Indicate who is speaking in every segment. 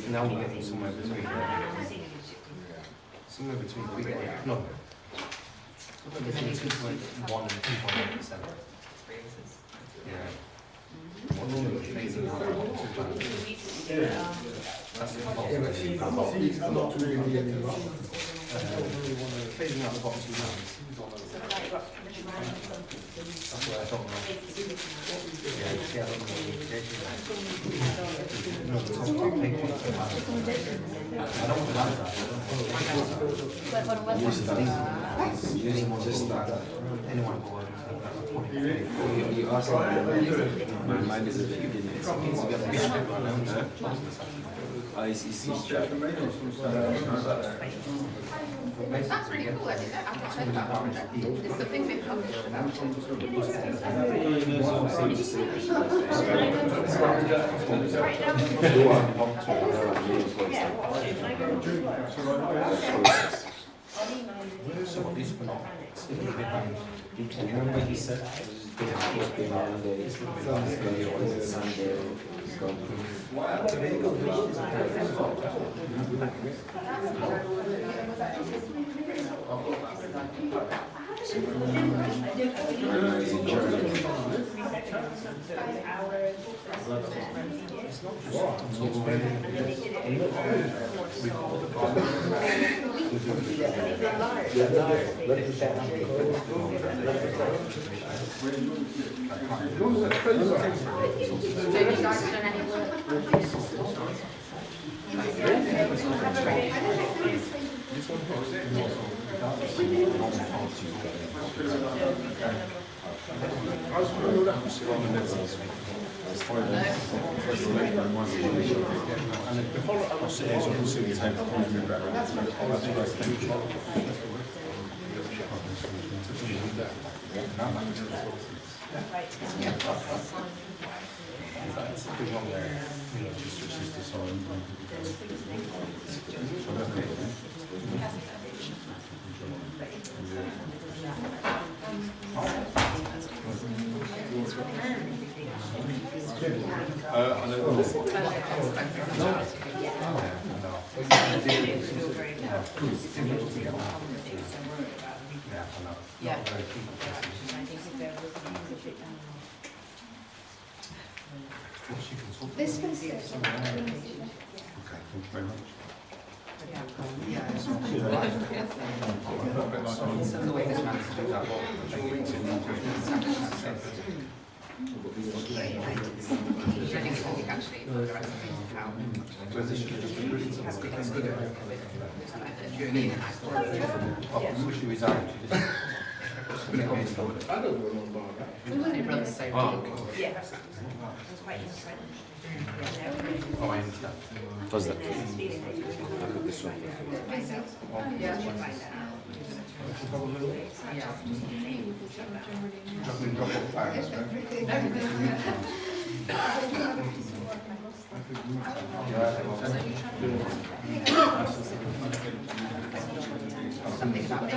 Speaker 1: Now we're getting somewhere between no. Between 2.1 and 2.8%. Yeah. Phasing out of that's the phasing out the bottom two rounds. That's what I don't know. Yeah, I don't know what the implication is. No, the top pink one. I don't want to add that. Anyone bored?
Speaker 2: You asked me, my mind is a bit beginning. It's
Speaker 3: That's really cool. I think I've not heard about that. There's something being published about it.
Speaker 2: Remember he said
Speaker 3: This one is
Speaker 2: Does that fit? This one.
Speaker 3: something about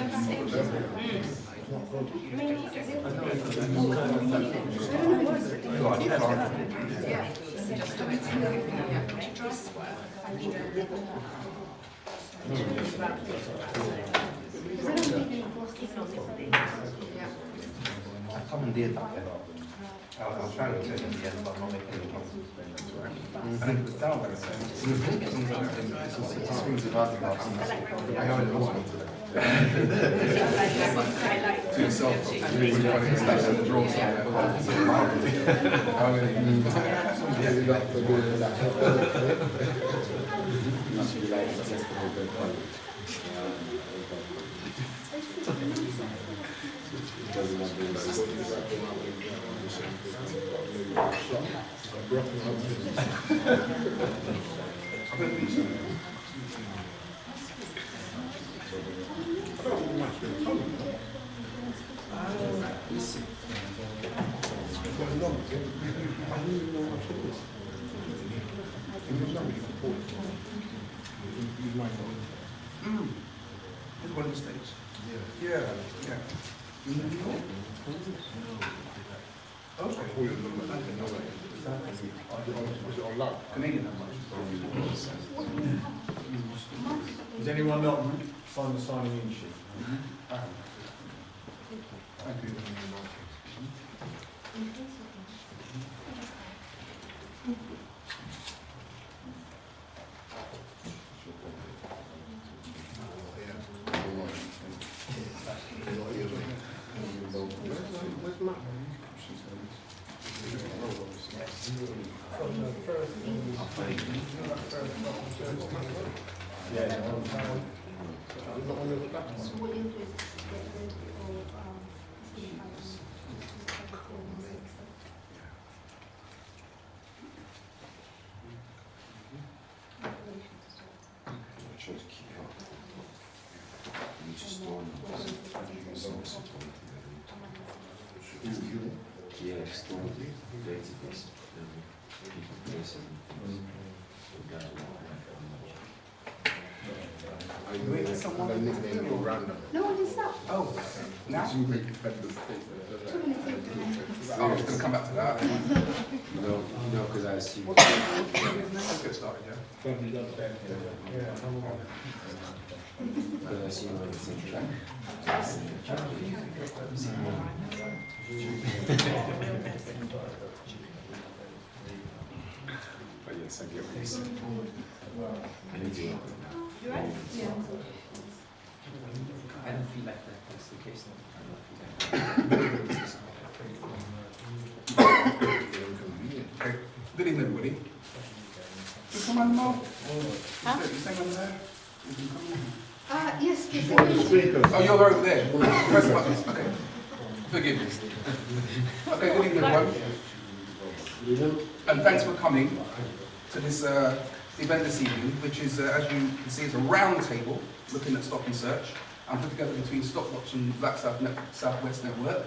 Speaker 1: I commandeered that bit. I was trying to turn it in the end, but I'm not making any promises.
Speaker 4: And it was down there, so swings of articles. I already lost one today. To yourself, really funny, it's like the draw somewhere.
Speaker 2: One of the states. Yeah. Okay. Canadian that much.
Speaker 5: Has anyone not signed the signing in sheet?
Speaker 4: Thank you.
Speaker 3: No one is that.
Speaker 4: Oh, now? I was going to come back to that.
Speaker 2: No, because I assume.
Speaker 4: Let's get started, yeah?
Speaker 2: I assume on the same track.
Speaker 4: But yes, I get what you're saying.
Speaker 2: I need to.
Speaker 3: You right? Yeah.
Speaker 2: I don't feel like that's the case now.
Speaker 4: Okay. Good evening, everybody. Just come on now.
Speaker 3: Huh?
Speaker 4: You saying on there?
Speaker 3: Yes, yes.
Speaker 4: Oh, you're over there. Press the buttons. Okay. Forgive me. Okay, good evening, everyone. And thanks for coming to this event this evening, which is, as you can see, it's a round table looking at Stop and Search. I'm put together between Stopwatch and Black Southwest Network.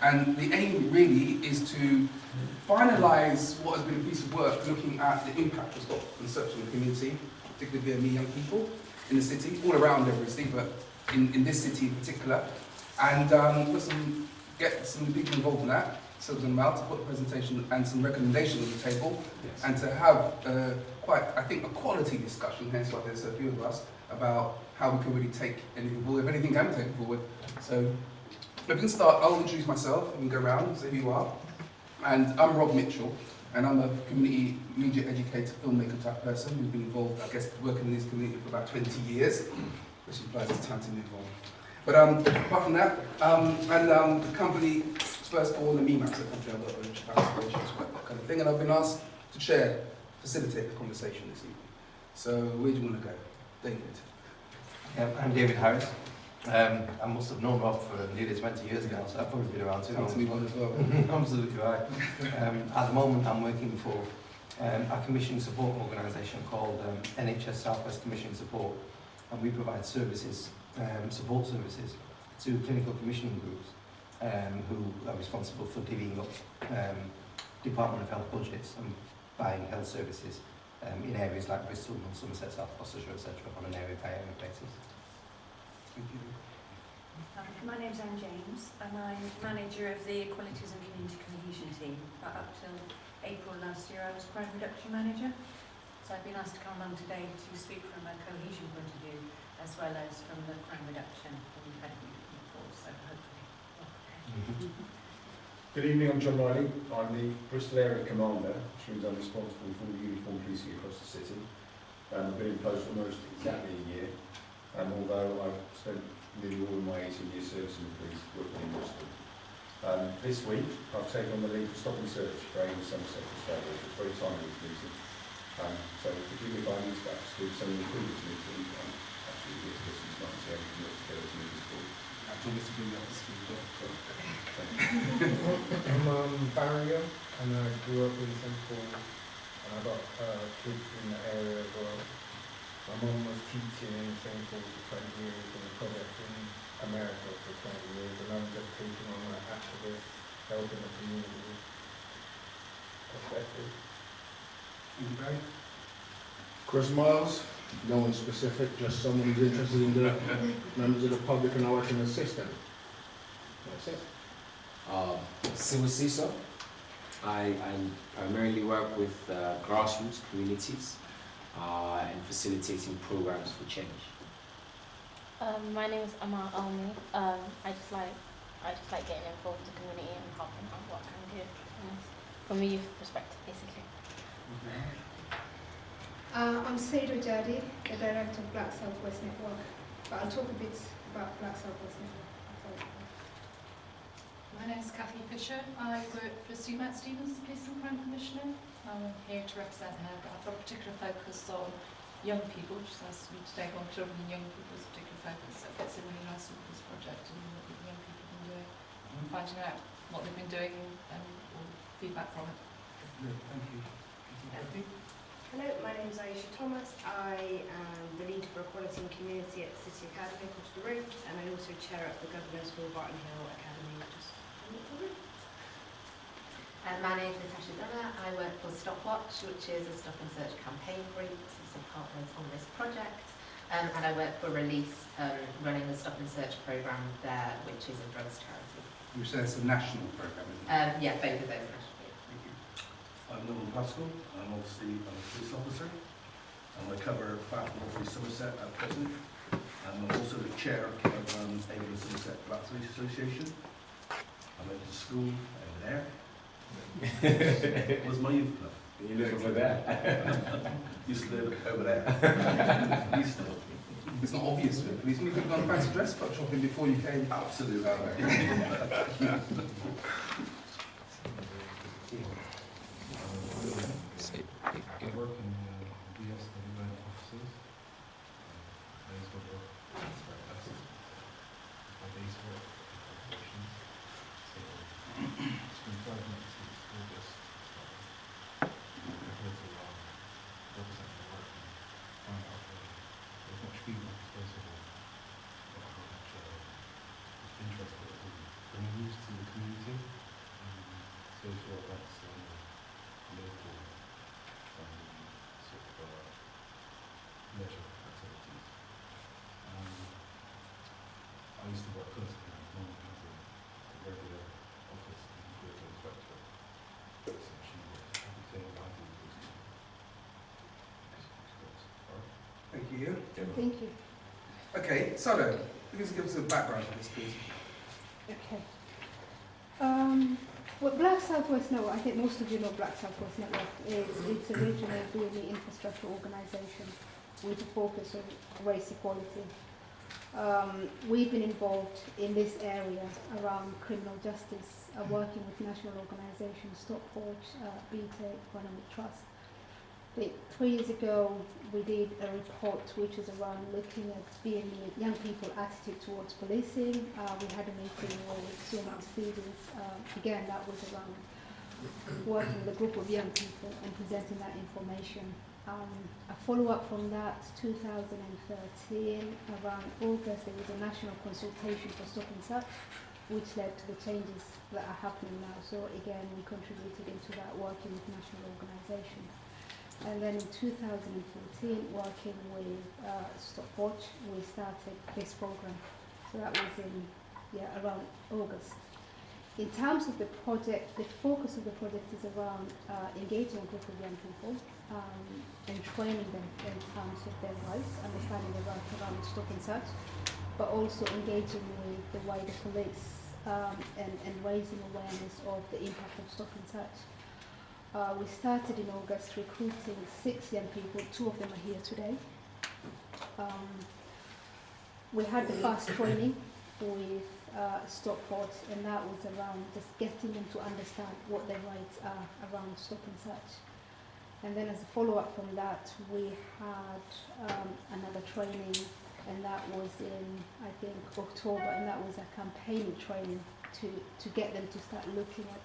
Speaker 4: And the aim really is to finalise what has been a piece of work looking at the impact of Stop and Search in the community, particularly via me young people in the city, all around obviously, but in this city in particular. And get some people involved in that, so them out to put a presentation and some recommendations on the table,
Speaker 2: Yes.
Speaker 4: and to have quite, I think, a quality discussion, hence why there's a few of us, about how we can really take anything forward, if anything can be taken forward. So if we can start, I'll introduce myself and go around and say who you are. And I'm Rob Mitchell, and I'm a community media educator, filmmaker type person who's been involved, I guess, working in this community for about 20 years, which implies it's time to move on. But apart from that, the company first born, the MEMAP's a country I've got aspirations, that kind of thing, and I've been asked to facilitate the conversation this evening. So where do you want to go? David.
Speaker 1: I'm David Harris. I must have known Rob for nearly 20 years now, so I've probably been around too
Speaker 4: Time
Speaker 1: long.
Speaker 4: to move on as well.
Speaker 1: Absolutely right. At the moment, I'm working for a commissioning support organisation called NHS Southwest Commissioning Support, and we provide services, support services, to clinical commissioning groups who are responsible for divvying up Department of Health budgets and buying health services in areas like Bristol and Somerset, South Gloucestershire, etc., on an area-by-area basis.
Speaker 4: Thank you.
Speaker 6: My name's Anne James, and I'm manager of the Equalities and Community Cohesion team. But up till April last year, I was crime reduction manager. So I've been asked to come along today to speak from a cohesion point of view, as well as from the crime reduction that we've had before. So hopefully,
Speaker 5: Good evening, I'm John Riley. I'm the Bristol Area Commander, which means I'm responsible for all the uniform policing across the city. I've been in post almost exactly a year, although I've spent nearly all of my 18 years service in the police working in Bristol. This week, I've taken on the lead for Stop and Search for Avon, Somerset, Australia, which is very timely with meeting. So forgive me if I need to back to speak some of the previous meetings. I'm actually here to listen tonight and see how we can work together to move this forward.
Speaker 4: Actually, this will be up to speed.
Speaker 7: I'm Barrier, and I grew up in St Paul, and I got kids in the area as well. My mum was teaching in St Paul for 20 years and a project in America for 20 years, and I'm just taking on that activist, helping the community perspective.
Speaker 4: Thank you, Barry.
Speaker 8: Chris Miles, no one specific, just someone who's interested in the members of the public and I can assist them. That's it.
Speaker 2: Civil CISO. I primarily work with grassroots communities and facilitating programs for change.
Speaker 9: My name is Amar Almi. I just like getting involved in the community and helping out what I can do from a youth perspective, basically.
Speaker 3: I'm Saido Jadi, the director of Black Southwest Network, but I'll talk a bit about Black Southwest Network.
Speaker 10: My name is Cathy Fisher. I work for Sue Matt Stevens, the Police and Crime Commissioner. I'm here to represent her, but I've got a particular focus on young people, which is nice to me today, on children and young people as a particular focus. So it fits in really nicely with this project and what the young people have been doing, and finding out what they've been doing and feedback from it.
Speaker 4: Thank you. Thank you.
Speaker 11: Hello, my name is Aisha Thomas. I am the lead for Equality and Community at the City Academy across the road, and I also chair up the Governors for Barton Hill Academy just across the road.
Speaker 12: My name is Natasha Dunner. I work for Stopwatch, which is a stop and search campaign group, some partners on this project, and I work for Release, running the stop and search programme there, which is a drugs charity.
Speaker 4: You say it's a national programme, isn't it?
Speaker 12: Yeah, both of those national.
Speaker 13: I'm Norman Pascal, I'm obviously a police officer, and I cover Bath North East Somerset at present. And I'm also the chair of Avon Somerset Black Police Association. I went to school over there. It was my youth club.
Speaker 2: You live over there?
Speaker 13: Used to live over there. Used to.
Speaker 4: It's not obvious to the policeman. You could have gone fancy dress shopping before you came.
Speaker 13: Absolutely.
Speaker 7: I work in BSWN offices. Those were the my day's work operations. So it's been 5 months since August. I'm here to represent my work and find out as much feedback as possible about how much interest that we bring news to the community, social events and local sort of leisure activities. I used to work closely with Norman as a regular office and vehicle inspector, so she works everything I do is alright.
Speaker 4: Thank you.
Speaker 3: Thank you.
Speaker 4: Okay, Sado, please give us a background on this, please.
Speaker 3: Okay. Well, Black Southwest Network, I think most of you know Black Southwest Network, it's a regional building infrastructure organisation with a focus on race equality. We've been involved in this area around criminal justice, working with national organisations, Stopwatch, BTEC, Economic Trust. I think 3 years ago we did a report which was around looking at young people's attitude towards policing. We had a meeting with Sumat Stevens. Again, that was around working with a group of young people and presenting that information. A follow-up from that, 2013, around August, there was a national consultation for Stop and Search, which led to the changes that are happening now. So again, we contributed into that, working with national organisations. And then in 2014, working with Stopwatch, we started this program. So that was in around August. In terms of the project, the focus of the project is around engaging a group of young people and training them in terms of their rights, understanding the rights around stop and search, but also engaging with the wider police and raising awareness of the impact of stop and search. We started in August recruiting 6 young people. 2 of them are here today. We had the first training with Stockport, and that was around just getting them to understand what their rights are around stop and search. And then as a follow-up from that, we had another training, and that was in, I think, October, and that was a campaigning training to get them to start looking at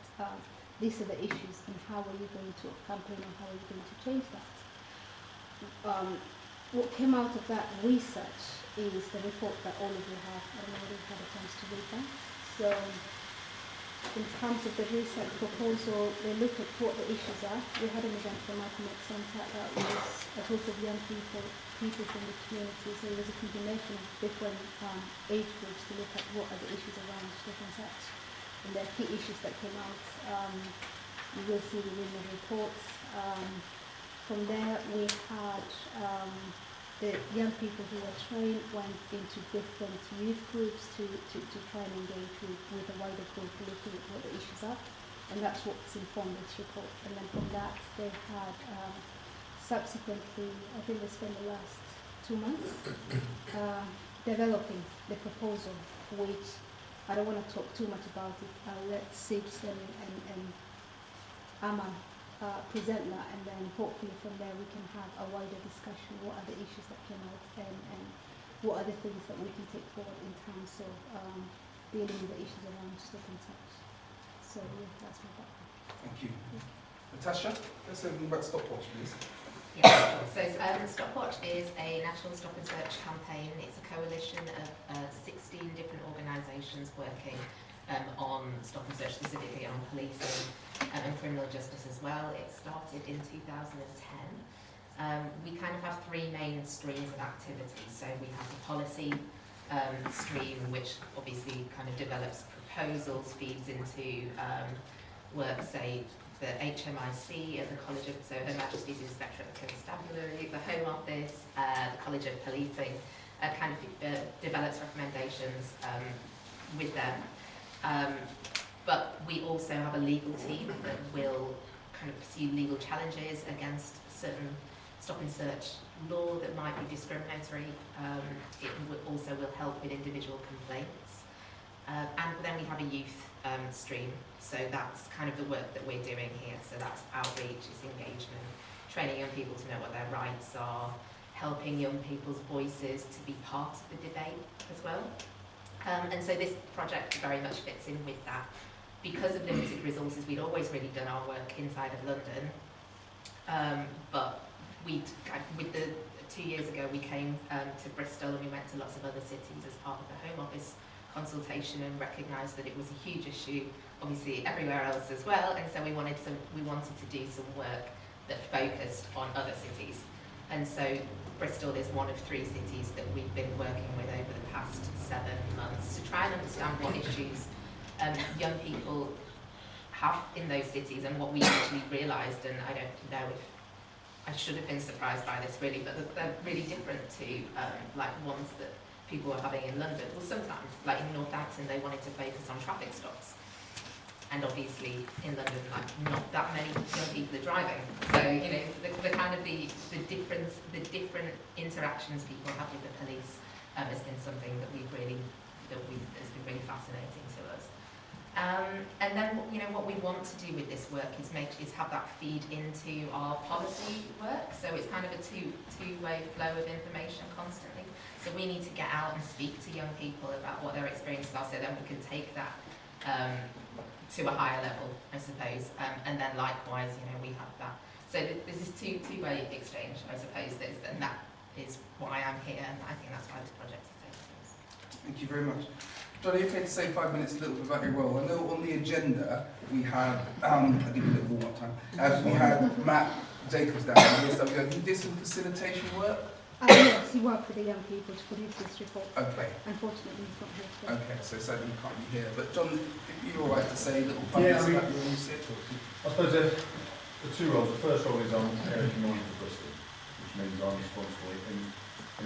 Speaker 3: these are the issues and how are you going to campaign and how are you going to change that. What came out of that research is the report that all of you have. I don't know whether you've had a chance to read that. So in terms of the research proposal, they looked at what the issues are. We had an event from Malcolm X Somerset that was a group of young people from the community. So it was a combination of different age groups to look at what are the issues around stop and search. And the key issues that came out, you will see within the reports. From there, we had the young people who were trained went into different youth groups to try and engage with a wider group looking at what the issues are. And that's what's informed this report. And then from that, they had subsequently, I think they spent the last 2 months developing the proposal, which I don't want to talk too much about it. I'll let Sibs and Aman present that, and then hopefully from there we can have a wider discussion. What are the issues that came out, and what are the things that we can take forward in terms of dealing with the issues around stop and search. So yeah, that's my background.
Speaker 4: Thank you. Natasha, let's talk about Stopwatch, please.
Speaker 12: Yeah, so Stopwatch is a national stop and search campaign. It's a coalition of 16 different organisations working on stop and search, specifically on policing and criminal justice as well. It started in 2010. We kind of have 3 main streams of activity. So we have the policy stream, which obviously kind of develops proposals, feeds into work, say, the HMIC at the College of, so Her Majesty's Inspectorate of Constabulary, the Home Office, the College of Policing, kind of develops recommendations with them. But we also have a legal team that will kind of pursue legal challenges against certain stop and search law that might be discriminatory. It also will help with individual complaints. And then we have a youth stream. So that's kind of the work that we're doing here. So that's outreach, it's engagement, training young people to know what their rights are, helping young people's voices to be part of the debate as well. And so this project very much fits in with that. Because of limited resources, we'd always really done our work inside of London. But with the 2 years ago, we came to Bristol and we went to lots of other cities as part of the Home Office consultation and recognised that it was a huge issue, obviously everywhere else as well. And so we wanted to do some work that focused on other cities. And so Bristol is one of 3 cities that we've been working with over the past 7 months to try and understand what issues young people have in those cities. And what we actually realised, and I don't know if I should have been surprised by this really, but they're really different to like ones that people were having in London. Well, sometimes, like in Northampton, they wanted to focus on traffic stops. And obviously in London, like not that many young people are driving. So, you know, the kind of the different interactions people have with the police has been something that has been really fascinating to us. And then, you know, what we want to do with this work is have that feed into our policy work. So it's kind of a two-way flow of information constantly. So we need to get out and speak to young people about what their experiences are, so then we can take that to a higher level, I suppose. And then likewise, you know, we have that. So this is two-way exchange, I suppose, and that is why I'm here, and I think that's why this project is taking place.
Speaker 4: Thank you very much. John, are you okay to say 5 minutes a little bit about your role? I know on the agenda we had, I'll give you a little warm-up time, we had Matt Jacobs down at BSWN. He did some facilitation work.
Speaker 3: Yes, he worked with the young people to produce this report.
Speaker 4: Okay.
Speaker 3: Unfortunately, he's not here today.
Speaker 4: Okay, so sadly you can't be here. But John, if you're all right to say a little 5 minutes about your research?
Speaker 5: I suppose the 2 roles. The first role is on area commander for Bristol, which means I'm responsible in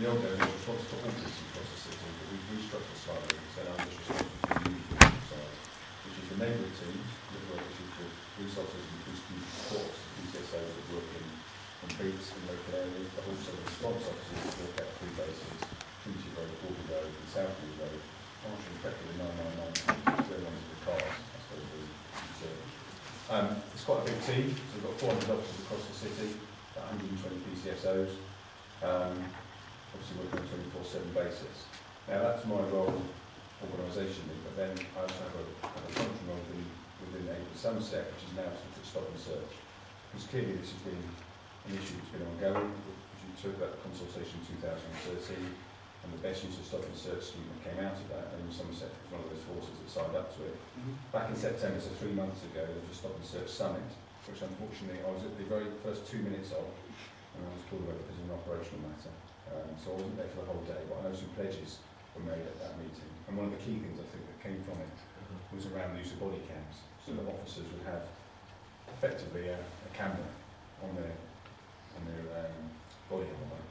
Speaker 5: the old days I was responsible for all cities across the city, but we've restructured slightly, so I'm just responsible for the uniform side. neighbourhood teams that work with police officers and police community support, PCSOs that work in beats in local areas, but also the response officers that work at 3 bases, Trinity Road, Border Road and Southfield Road, answering effectively 999, because they're ones of the cars, I suppose, the service. It's quite a big team, so we've got 400 officers across the city, 120 PCSOs, obviously working on a 24/7 basis. Now that's my role organisationally, but then I also have a function role within Avon Somerset, which is now to stop and search. Because clearly this has been an issue that's been ongoing. As you took that consultation in 2013, and the best use of stop and search scheme that came out of that, and Somerset was one of those forces that signed up to it. Back in September, so 3 months ago, there was a stop and search summit, which unfortunately I was at the very first 2 minutes of, and I was called away because of an operational matter. So I wasn't there for the whole day, but I know some pledges were made at that meeting. And one of the key things I think that came from it was around the use of body cams, so that officers would have effectively a camera on their body armour,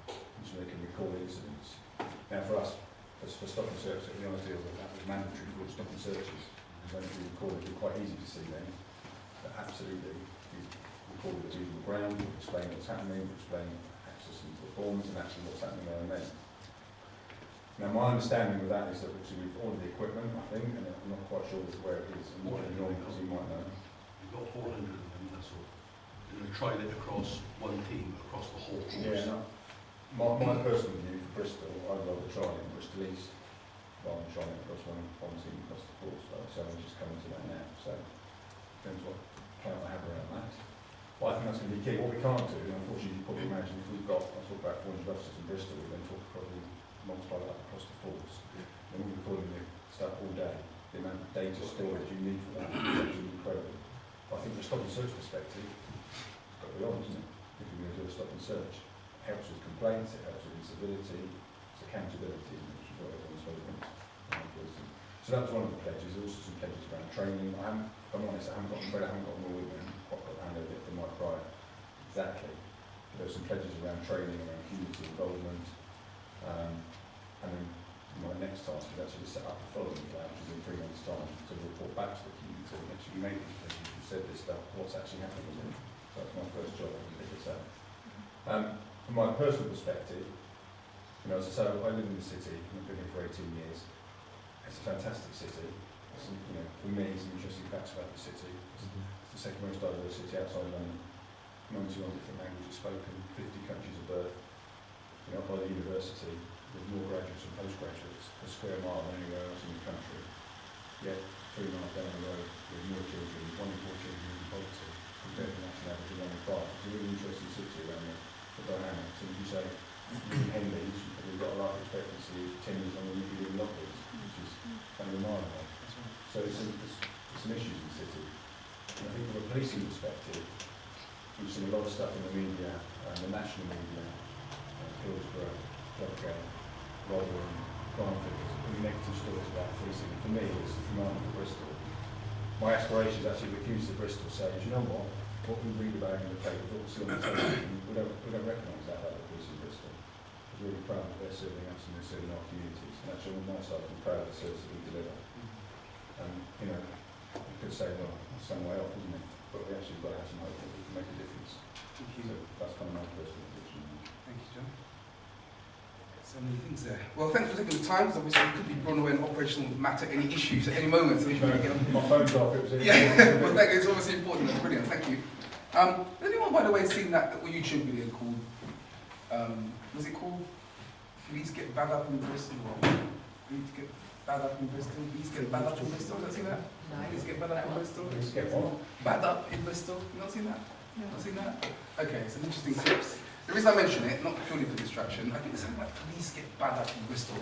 Speaker 5: so they can record incidents. Now for us, as for stop and search, the idea that that was mandatory for stop and searches. When we recorded, it was quite easy to see then. But absolutely, we recorded the on the ground, we explain what's happening, we explain access and performance, and actually what's happening there and then. Now my understanding of that is that obviously we've ordered the equipment, I think, and I'm not quite sure where it is, and what it's on, because you might know.
Speaker 13: We've got 400 of them, that's all. We're going to trial it across one team, across the whole course.
Speaker 5: Yeah, no, my personal view for Bristol, I'd rather try it in Bristol East, rather than trying it across one team across the course, so I'm just coming to that now, so depends what count I have around that. Well, I think that's going to be key. What we can't do, and unfortunately you probably imagine, if we've got, I talk about 400 officers in Bristol, we're going to talk probably multiply that across the force. And we're recording the stuff all day. The amount of data storage you need for that is absolutely incredible. But I think from a stop and search perspective, it's got to be on, isn't it? If you're going to do a stop and search, it helps with complaints, it helps with incivility, it's accountability, which is what everyone's spoken about. So that was one of the pledges. There was also some pledges around training. If I'm honest, I haven't got them all with me. I've quite got the hand over it from Mike Pryor. Exactly. There were some pledges around training, around community involvement. And then my next task is actually to set up a following for that, which is in 3 months' time, to report back to the community. So actually you made these pledges, you said this stuff, what's actually happening with it. So that's my first job, I can pick this up. From my personal perspective, as I say, I live in the city, and I've been here for 18 years. It's a fantastic city. For me, some interesting facts about the city. It's the second most diverse city outside London. 91 different languages spoken, 50 countries of birth. Up by the university, with more graduates and postgraduates per square mile than anywhere else in the country. Yet, 3 miles down the road, with more children, 1 in 4 children in poverty, compared to the national average of 1 in 5. It's a really interesting city around the dynamics. And if you say, in Henleys, you've probably got a life expectancy of 10 years longer than if you live in Lockleys, which is kind of remarkable. So there's some issues in the city. And I think from a policing perspective, we've seen a lot of stuff in the media, the national media, Hillsborough, Gloucester, Rotherham, crime figures, really negative stories about policing. And for me, it's demand for Bristol. My aspiration is actually the accused of Bristol saying, you know what we read about in the paper, what we see on the television, we don't recognise that about the police in Bristol. We're really proud that they're serving us and they're serving our communities. And actually on my side, I'm proud of the service that we deliver. You could say, well, it's some way off, isn't it? But we actually got to have some hope that we can make a difference.
Speaker 4: Thank you.
Speaker 5: So that's kind of my personal vision.
Speaker 4: Thank you, John. So many things there. Well, thanks for taking the time, because obviously we could be brought away an operational matter, any issues at any moment. So we should get on.
Speaker 5: My phone's off, it was in.
Speaker 4: Yeah, well, it's obviously important. That's brilliant. Thank you. Has anyone, by the way, seen that YouTube video called, was it called Please Get Bad Up in Bristol? Please Get Bad Up in Bristol? Please Get Bad Up in Bristol? Have you seen that?
Speaker 12: No.
Speaker 4: Please Get Bad Up in Bristol?
Speaker 5: Please get what?
Speaker 4: Bad Up in Bristol? You not seen that? No. Not seen that? Okay, it's an interesting tips. The reason I mention it, not purely for distraction, I think it's something like Please Get Bad Up in Bristol.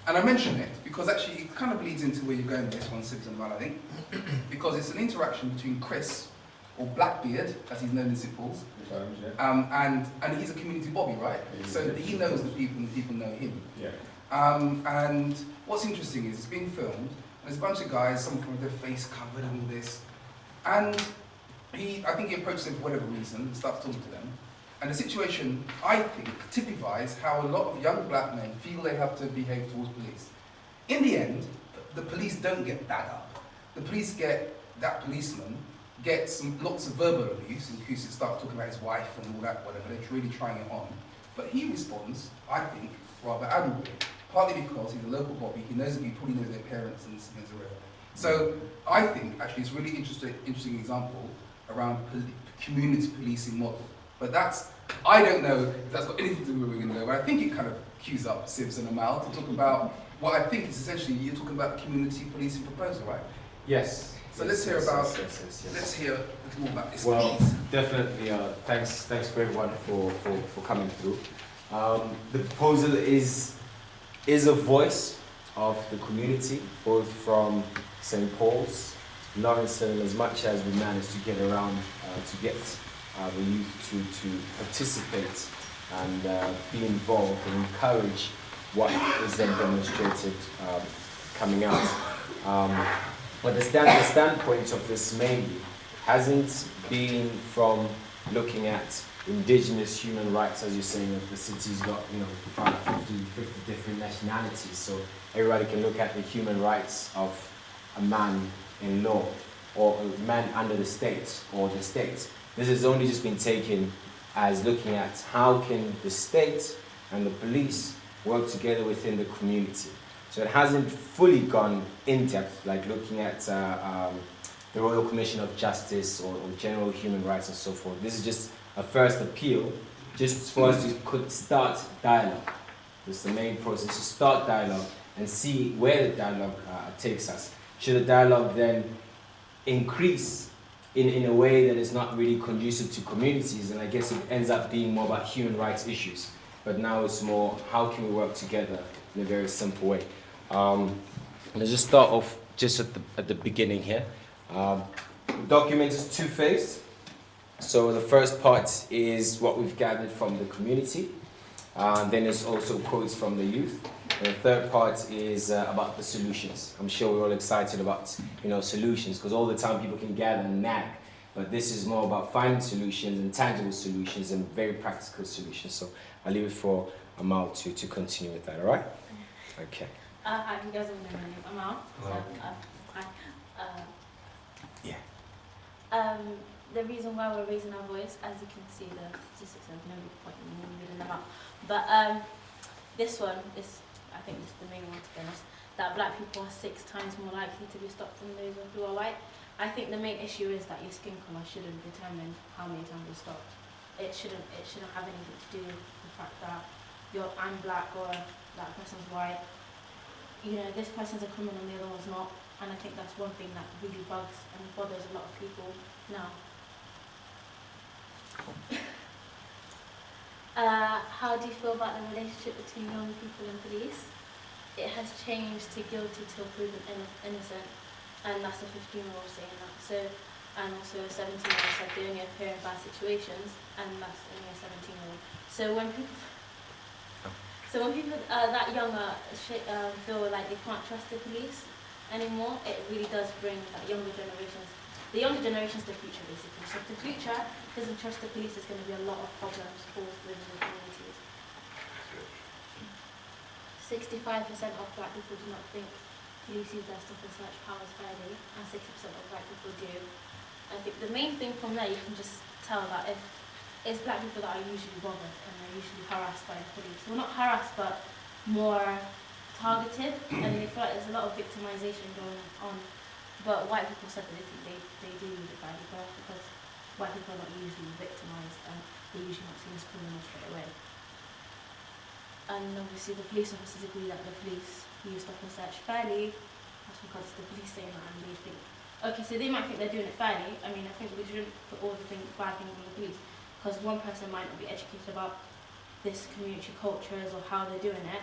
Speaker 4: And I mention it because actually it kind of leads into where you're going with this one, Citizen Val, I think. Because it's an interaction between Chris, or Blackbeard, as he's known in St Paul's, and he's a community bobby, right? So he knows the people and the people know him.
Speaker 5: Yeah.
Speaker 4: And what's interesting is it's being filmed, there's a bunch of guys, some with their face covered and all this, and I think he approaches them for whatever reason and starts talking to them. And the situation, I think, typifies how a lot of young black men feel they have to behave towards police. In the end, the police don't get bad up. The police get that policeman gets lots of verbal abuse, and Kusi starts talking about his wife and all that, whatever, they're really trying it on. But he responds, I think, rather admirably, partly because he's a local bobby, he probably knows their parents and siblings around. So I think, actually, it's a really interesting example around community policing model. But that's, I don't know if that's got anything to do with Wigan, but I think it kind of cues up Sibs and Amal to talk about what I think is essentially, you're talking about the community policing proposal, right?
Speaker 2: Yes.
Speaker 4: So let's hear about, let's hear more about this,
Speaker 2: well,
Speaker 4: please.
Speaker 2: definitely, thanks for everyone for coming through. The proposal is a voice of the community, both from St. Paul's, Lawrencetown, as much as we managed to get around to get the youth to participate and be involved and encourage what is then demonstrated coming out. But the standpoint of this mainly hasn't been from looking at indigenous human rights, as you're saying, that the city's got, 50 different nationalities, so everybody can look at the human rights of a man in law, or a man under the state, or the state. This has only just been taken as looking at how can the state and the police work together within the community. So it hasn't fully gone in depth, like looking at the Royal Commission of Justice or general human rights and so forth. This is just a first appeal, just for us to start dialogue. This is the main process, to start dialogue and see where the dialogue takes us. Should the dialogue then increase in a way that is not really conducive to communities, and I guess it ends up being more about human rights issues. But now it's more, how can we work together in a very simple way? Let's just start off just at the beginning here. The document is two-phased. So the first part is what we've gathered from the community. Then there's also quotes from the youth. And the third part is about the solutions. I'm sure we're all excited about solutions, because all the time people can gather and nag. But this is more about finding solutions and tangible solutions and very practical solutions. So I'll leave it for Amal to continue with that, all right? Okay.
Speaker 9: Hi, you guys all know my name, Amal.
Speaker 2: Hello.
Speaker 9: Yeah. The reason why we're raising our voice, as you can see, the statistics have no point in me reading them out. But this one is, I think this is the main one, to be honest, that black people are 6 times more likely to be stopped than those who are white. I think the main issue is that your skin colour shouldn't determine how many times you're stopped. It shouldn't have anything to do with the fact that I'm black or that person's white. This person's a criminal and the other one's not. And I think that's one thing that really bugs and bothers a lot of people now. How do you feel about the relationship between young people and police? It has changed to guilty till proven innocent, and that's a 15-year-old saying that. So, and also a 17-year-old said they only appear in bad situations, and that's only a 17-year-old. So when people that younger feel like they can't trust the police anymore, it really does bring that younger generations. The younger generation's the future, basically. So if the future doesn't trust the police, there's going to be a lot of problems caused within the communities. 65% of black people do not think police use their stop and search powers fairly, and 60% of white people do. I think the main thing from there, you can just tell that if it's black people that are usually bothered and they're usually harassed by the police. Well, not harassed, but more targeted, and they feel like there's a lot of victimization going on. But white people said that they think they do use it fairly because white people are not usually victimized and they're usually not seen as criminals straight away. And obviously the police officers agree that the police use stop and search fairly. That's because the police saying that, and they think, okay, so they might think they're doing it fairly. I mean, I think we shouldn't put all the bad things on the police, because one person might not be educated about this community cultures or how they're doing it.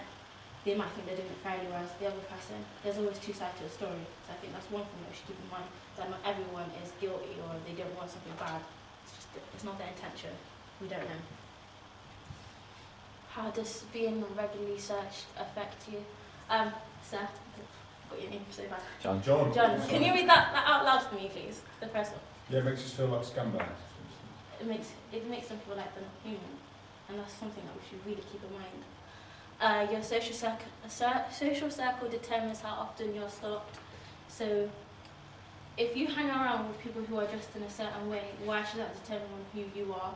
Speaker 9: They might think they're doing it fairly, whereas the other person, there's always 2 sides to a story. So I think that's one thing that we should keep in mind, that not everyone is guilty or they don't want something bad. It's not their intention. We don't know. How does being regularly searched affect you? Sir, got your name so bad.
Speaker 5: John.
Speaker 9: John, can you read that out loud for me, please? The first one.
Speaker 5: Yeah, it makes us feel like scumbags.
Speaker 9: It makes them feel like they're not human, and that's something that we should really keep in mind. Your social circle determines how often you're stopped. So if you hang around with people who are dressed in a certain way, why should that determine who you are?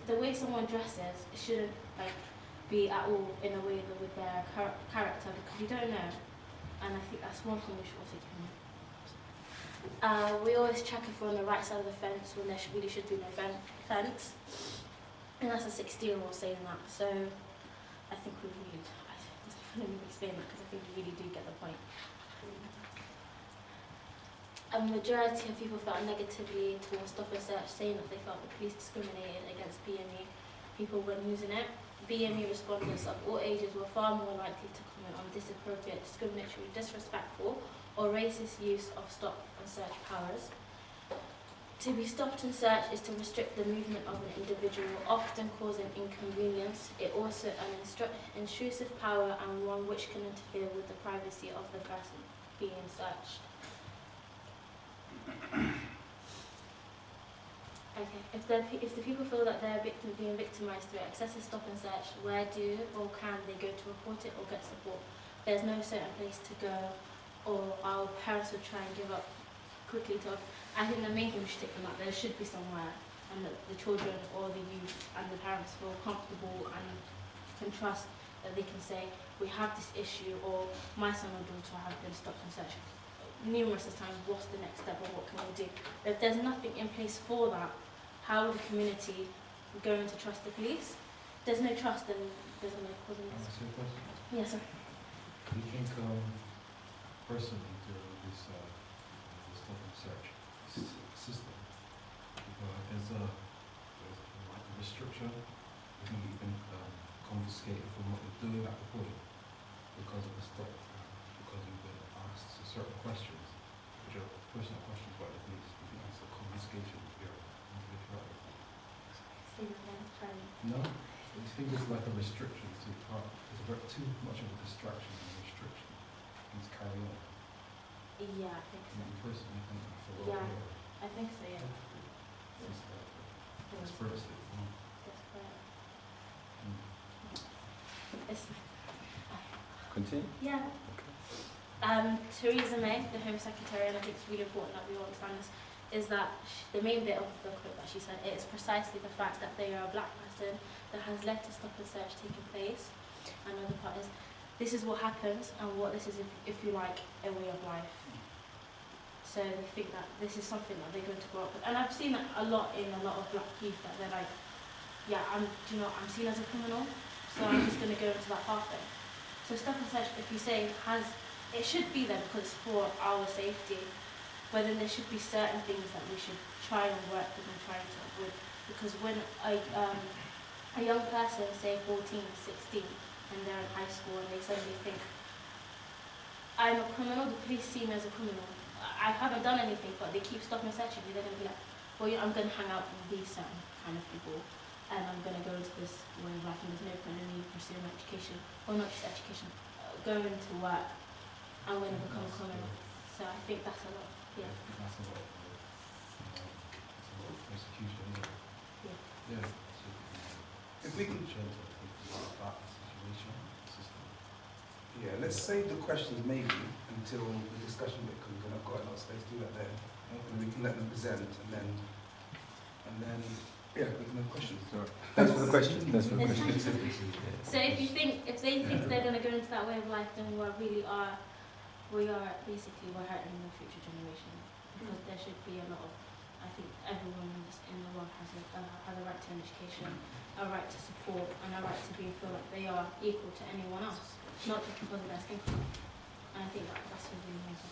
Speaker 9: The way someone dresses shouldn't like be at all in a way that with their character, because you don't know. And I think that's one thing we should also keep in mind. We always check if we're on the right side of the fence when there really should be no fence. And that's a 16-year-old saying that. So I think we really, I don't even explain that because I think we really do get the point. A majority of people felt negatively towards Stop and Search, saying that they felt the police discriminated against BME people when using it. BME respondents of all ages were far more likely to comment on disappropriate, discriminatory, disrespectful, or racist use of Stop and Search powers. To be stopped and searched is to restrict the movement of an individual, often causing inconvenience. It also an intrusive power and one which can interfere with the privacy of the person being searched. Okay, if the people feel that they're being victimised through excessive stop and search, where do or can they go to report it or get support? There's no certain place to go, or our parents would try and give up quickly to. I think the main thing we should take from that, there should be somewhere, and that the children or the youth and the parents feel comfortable and can trust that they can say, we have this issue, or my son or daughter have been stopped and searched numerous times, what's the next step or what can we do? If there's nothing in place for that, how are the community going to trust the police? If there's no trust, then there's no cause of this. Yes, sir.
Speaker 14: Do you think, personally, this stop and search system, there's like a restriction, you think you've been confiscated from what you're doing at the point because of the stop, because you've been asked certain questions, which are personal questions by the police? Do you think that's a confiscation of your individuality? No? Do you think it's like a restriction to part? It's about too much of a distraction and restriction to carry on?
Speaker 9: Yeah, I think so.
Speaker 14: You personally think that's a lot?
Speaker 9: Yeah, I think so, yeah.
Speaker 14: It's first,
Speaker 9: That's correct. It's,
Speaker 2: Continue?
Speaker 9: yeah. Theresa May, the Home Secretary, and I think it's really important that we all understand this, is that the main bit of the quote that she said, it is precisely the fact that they are a black person that has led to stop and search taking place. And another part is, this is what happens and what this is, if you like, a way of life. So they think that this is something that they're going to grow up with. And I've seen that a lot in a lot of black youth, that they're like, yeah, I'm seen as a criminal, so I'm just going to go into that pathway. So stop and search, if you say, it should be there because it's for our safety, but then there should be certain things that we should try and work with and try to avoid. Because when a young person, say 14, 16, and they're in high school and they suddenly think, I'm a criminal, the police see me as a criminal. I haven't done anything, but they keep stopping and searching me. They're going to be like, well, I'm going to hang out with these certain kind of people, and I'm going to go into this way of life, and there's no point in me pursuing education, or not just education, going to work. I'm going to become a criminal. So I think that's a lot. Yeah.
Speaker 14: That's a lot. It's a lot of persecution, isn't it?
Speaker 9: Yeah.
Speaker 14: Yeah.
Speaker 4: If we can
Speaker 14: shelter that situation system.
Speaker 4: Yeah, let's save the questions maybe until the discussion bit, because we're going to have got a lot of space to do that then. And we can let them present, and then yeah, we can have questions.
Speaker 2: Thanks for the question. Thanks for the
Speaker 9: It's
Speaker 2: question.
Speaker 9: So if they think they're going to go into that way of life, then we basically we're hurting the future generation, because there should be a lot of, I think everyone in the world has a right to an education, a right to support, and a right to feel like they are equal to anyone else, not just because of their skin color. And I think that's really important.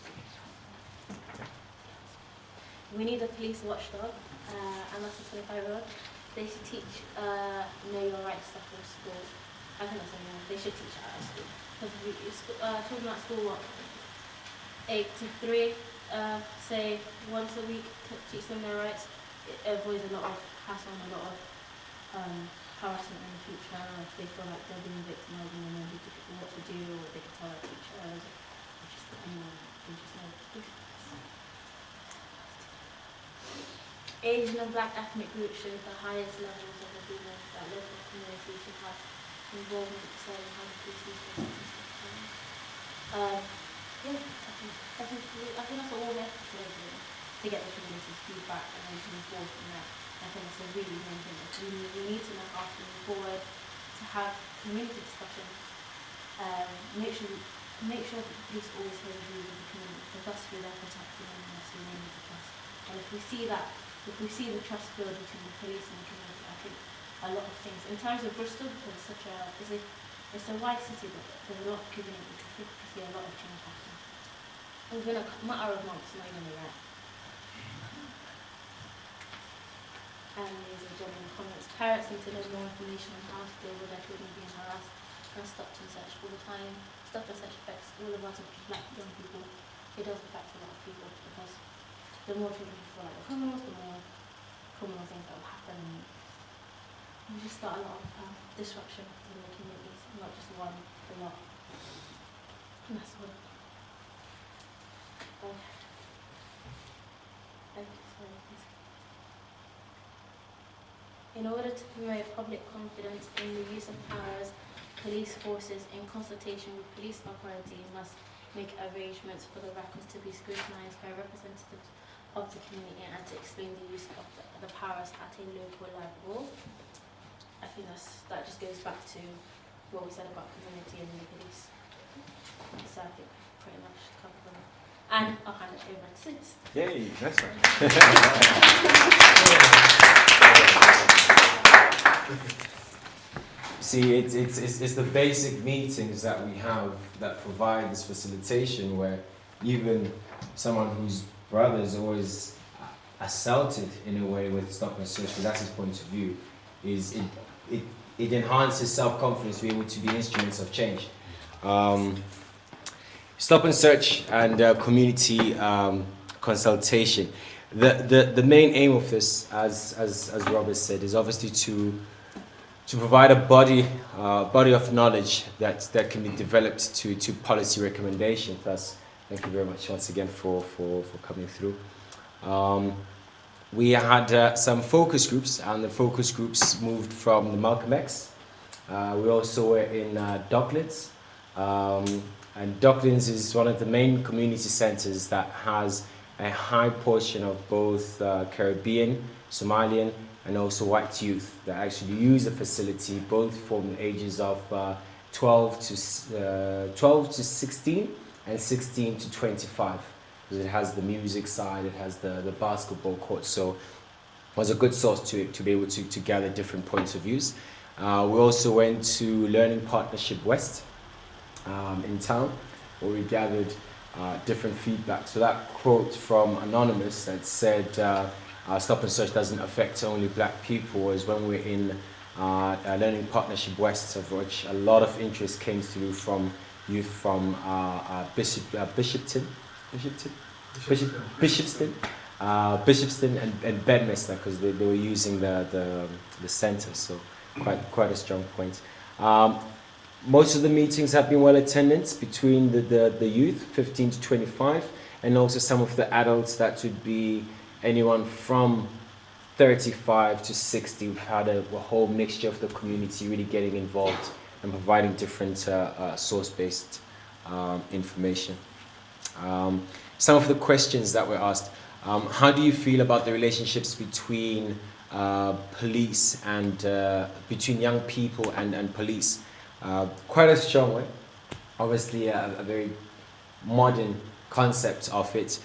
Speaker 9: We need a police watchdog, and that's a 25-year-old. They should teach know your rights stuff in school. I think that's something they should teach at school. Because children at school, 8 to 3, say once a week, teach them their rights. It avoids a lot of hassle and a lot of harassment in the future. If they feel like they're being victimized and they know what to do, or they can tell their teachers, or just anyone who just knows. Asian and black ethnic groups show the highest levels of agreement that local communities should have involvement in deciding how the police use their systems. Yeah, I think that's what all we have to do, really, to get the community's feedback and then to move forward from there. I think that's a really main thing. We need to know how to move forward, to have community discussions, make sure that the police always hear the views of the community, because that's who they're protecting and that's who they need to trust. And if we see the trust build between the police and the community, I think a lot of things, in terms of Bristol, because it's a wide city, but there's a lot of community, I think we see a lot of change happening. Within a matter of months, not even a year. And ladies and gentlemen, comments. Parents need to know more information on how to deal with their children being harassed and stopped and searched all the time. Stop and search affects all of us, black young people. It does affect a lot of people because the more children who feel like they're criminals, the more criminal things that will happen. And you just start a lot of disruption in the communities, not just one, a lot. And that's all. In order to promote public confidence in the use of powers, police forces, in consultation with police authorities, must make arrangements for the records to be scrutinised by representatives of the community and to explain the use of the powers at a local level. I think that just goes back to what we said about community and the police. So I think pretty much covered them. And I'll hand it over to Sis.
Speaker 2: Yay, that's right. See, it's the basic meetings that we have that provide this facilitation where even someone whose brother is always assaulted in a way with stop and search, that's his point of view, is it enhances self-confidence to be able to be instruments of change. Stop and search and community consultation. The main aim of this, as Robert said, is obviously to provide a body of knowledge that can be developed to policy recommendations. Thus, thank you very much once again for coming through. We had some focus groups, and the focus groups moved from the Malcolm X. We also were in Docklands. And Docklands is one of the main community centres that has a high portion of both Caribbean, Somalian, and also white youth that actually use the facility both from the ages of 12 to 16 and 16 to 25. Because it has the music side, it has the basketball court, so it was a good source to be able to gather different points of views. We also went to Learning Partnership West in town, where we gathered different feedback. So that quote from Anonymous that said, Stop and Search doesn't affect only black people, was when we're in Learning Partnership West, of which a lot of interest came through from youth from Bishopston and Bedminster, because they were using the centre, so quite a strong point. Most of the meetings have been well attended between the youth, 15 to 25, and also some of the adults that would be anyone from 35 to 60. We've had a whole mixture of the community really getting involved and providing different source-based information. Some of the questions that were asked: how do you feel about the relationships between police and between young people and police? Quite a strong one. Obviously, a very modern concept of it.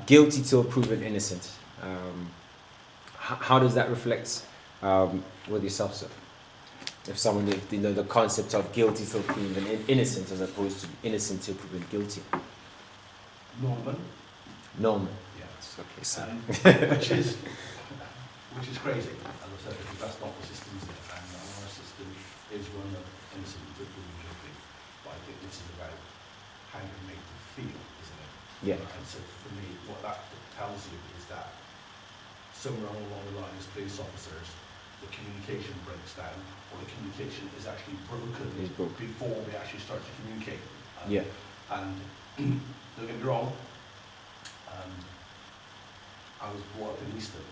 Speaker 2: Guilty till proven innocent. How does that reflect with yourself, sir? If someone, the concept of guilty till proven innocent as opposed to innocent till proven guilty.
Speaker 13: Norman.
Speaker 2: Yeah, it's okay, sir.
Speaker 13: Which is crazy, as I said, because that's not the system's there, and our system is one of innocent until proven guilty. But I think this is about how you make them feel, isn't it?
Speaker 2: Yeah.
Speaker 13: And so for me, what that tells you is that somewhere along the line as police officers, the communication breaks down, or the communication is actually broken before we actually start to communicate.
Speaker 2: Yeah.
Speaker 13: And don't get me wrong, I was brought up in Easton.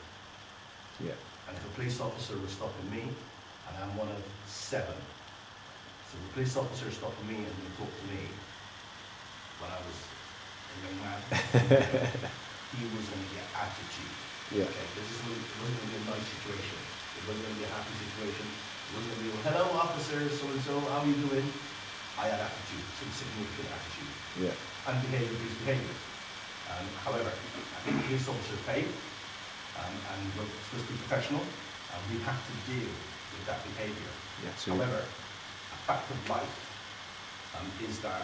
Speaker 2: Yeah.
Speaker 13: And if a police officer was stopping me, and I'm one of 7, so the police officer stopping me and he talked to me when I was a young man, he was going to get attitude.
Speaker 2: Yeah.
Speaker 13: Okay, this wasn't going to be a nice situation. It wasn't going to be a happy situation. It wasn't going to be, hello officer, so-and-so, how are you doing? I had attitude, some significant attitude.
Speaker 2: Yeah.
Speaker 13: And behaviour is behaviour. However, I think police officers pay, and we're supposed to be professional, and we have to deal with that behaviour.
Speaker 2: Yeah,
Speaker 13: However, a fact of life is that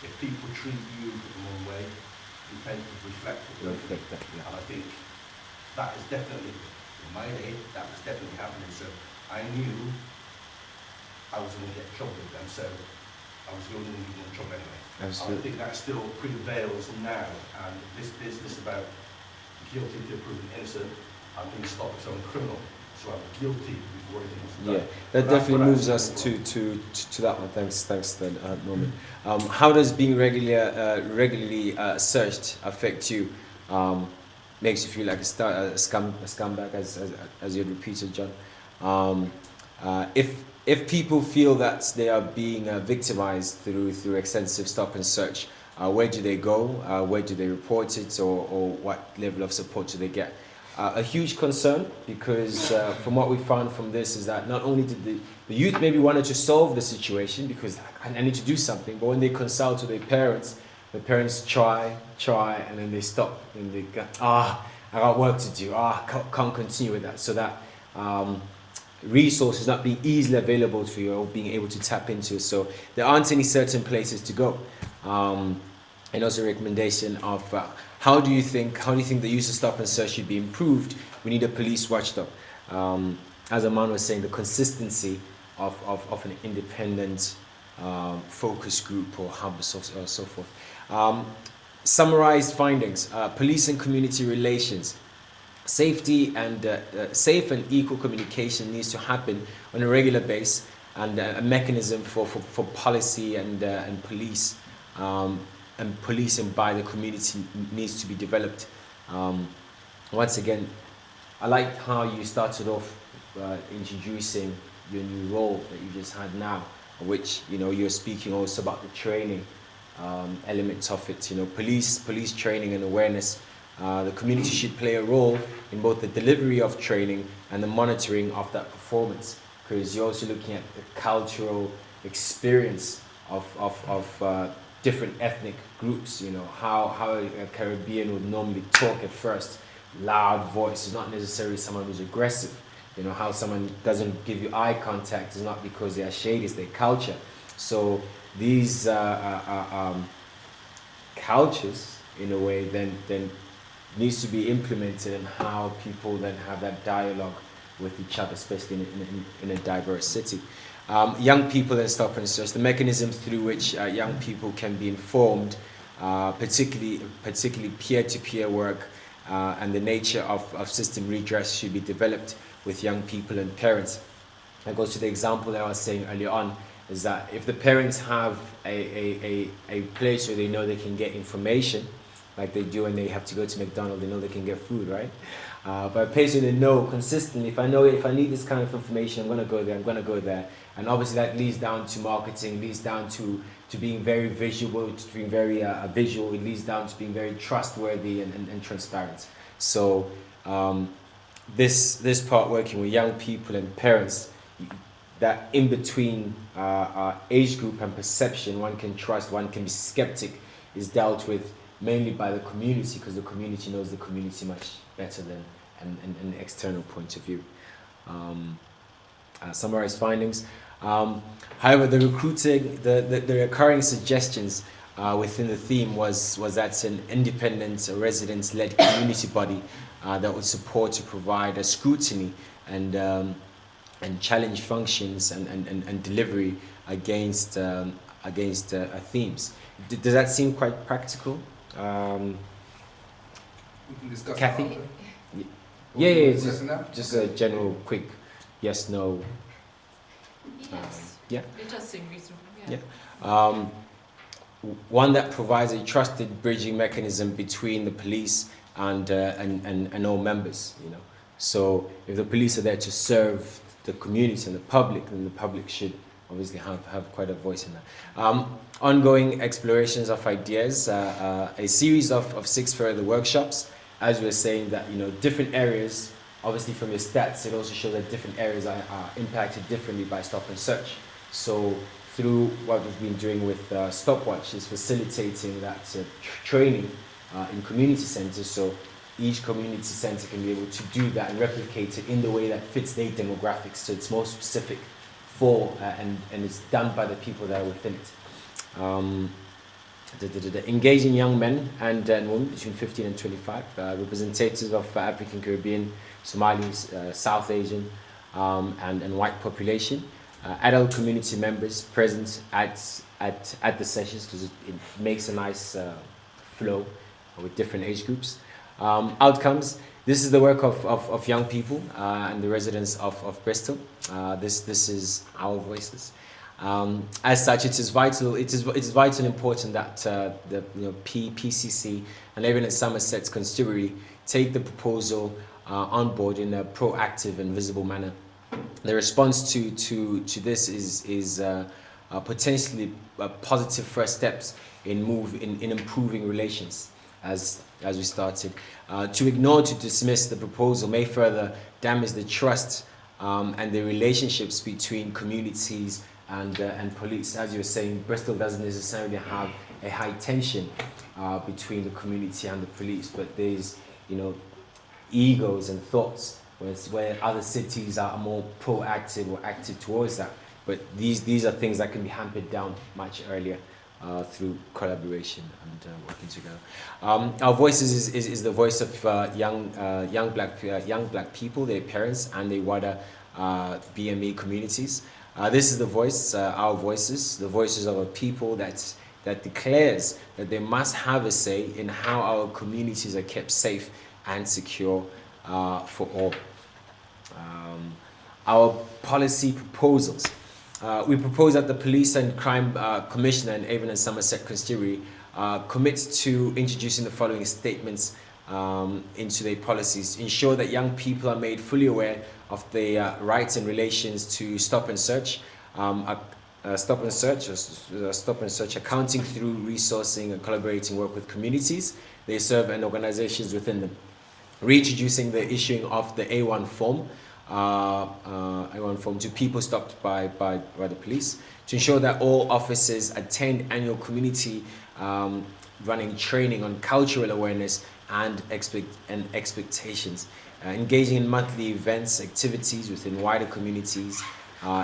Speaker 13: if people treat you the wrong way, you tend to reflect it.
Speaker 2: that, yeah.
Speaker 13: And I think that is definitely, in my day, that was definitely happening. So I knew I was going to get in trouble with them, so I was going to get in trouble anyway.
Speaker 2: Absolutely.
Speaker 13: I think that still prevails now, and this business about guilty till proven innocent, I'm being stopped as I'm a criminal, so I'm guilty before anything was done.
Speaker 2: Yeah, that definitely moves us to that one. Thanks, then, Norman. How does being regularly searched affect you? Makes you feel like a scumbag, as you had repeated, John. If people feel that they are being victimized through extensive stop and search, where do they go? Where do they report it, or what level of support do they get? A huge concern, because from what we found from this is that not only did the youth maybe wanted to solve the situation because I need to do something, but when they consult with their parents, the parents try, and then they stop, and they go, I got work to do, can't continue with that. So that resource is not being easily available for you or being able to tap into. So there aren't any certain places to go. And also a recommendation of how do you think the use of stop and search should be improved? We need a police watchdog. As Aman was saying, the consistency of an independent focus group or hub or so forth. Summarized findings: police and community relations. Safety and safe and equal communication needs to happen on a regular basis, and a mechanism for policy and police and policing by the community needs to be developed. Once again, I like how you started off introducing your new role that you just had now, which you're speaking also about the training elements of it. Police training and awareness. The community should play a role in both the delivery of training and the monitoring of that performance, because you're also looking at the cultural experience of different ethnic groups. How a Caribbean would normally talk at first, loud voice, is not necessarily someone who's aggressive. How someone doesn't give you eye contact is not because they are shady, it's their culture. So these cultures, in a way, then needs to be implemented, and how people then have that dialogue with each other, especially in a diverse city. Young people and stop and search, the mechanisms through which young people can be informed, particularly peer-to-peer work, and the nature of system redress should be developed with young people and parents. That goes to the example that I was saying earlier on, is that if the parents have a place where they know they can get information, like they do when they have to go to McDonald's, they know they can get food, right? But a place where they know consistently, if I need this kind of information, I'm going to go there. And obviously that leads down to marketing, leads down to being very visual, to being very visual, it leads down to being very trustworthy and transparent. So this part, working with young people and parents, that in between age group and perception, one can trust, one can be skeptic, is dealt with mainly by the community, because the community knows the community much better than an external point of view. Summarize findings. However, the recruiting, the recurring suggestions within the theme was that an independent, residents-led community body that would support to provide a scrutiny and challenge functions and delivery against themes. Does that seem quite practical?
Speaker 4: We can discuss
Speaker 2: Kathy?
Speaker 4: that after.
Speaker 2: Yeah, just a general quick yes, no.
Speaker 10: Yes.
Speaker 2: Yeah.
Speaker 10: It does seem reasonable.
Speaker 2: Yeah. One that provides a trusted bridging mechanism between the police and all members. So if the police are there to serve the community and the public, then the public should obviously have quite a voice in that. Ongoing explorations of ideas, a series of 6 further workshops, as we were saying that, different areas, obviously from your stats, it also shows that different areas are impacted differently by stop and search. So through what we've been doing with Stopwatch is facilitating that training in community centres, so each community centre can be able to do that and replicate it in the way that fits their demographics, so it's more specific for and it's done by the people that are within it. Engaging young men and women between 15 and 25, representatives of African, Caribbean, Somalis, South Asian and white population, adult community members present at the sessions because it makes a nice flow with different age groups. Outcomes. This is the work of young people and the residents of Bristol. This is our voices. As such, it is vital and important that the PCC and Avon and Somerset's constabulary take the proposal on board in a proactive and visible manner. The response to this is potentially positive first steps in improving relations, as we started. To ignore, to dismiss the proposal may further damage the trust and the relationships between communities and police. As you were saying, Bristol doesn't necessarily have a high tension between the community and the police, but there's egos and thoughts where other cities are more proactive or active towards that. But these are things that can be hampered down much earlier through collaboration and working together. Our voices is the voice of young black people, their parents, and the wider BME communities. This is the voice, our voices, the voices of a people that declares that they must have a say in how our communities are kept safe and secure for all. Our policy proposals. We propose that the Police and Crime Commissioner and Avon and Somerset Constabulary commits to introducing the following statements into their policies. Ensure that young people are made fully aware of their rights and relations to stop and search, accounting through resourcing and collaborating work with communities they serve and organizations within them. Reintroducing the issuing of the A1 form to people stopped by the police, to ensure that all officers attend annual community running training on cultural awareness and expectations, engaging in monthly events, activities within wider communities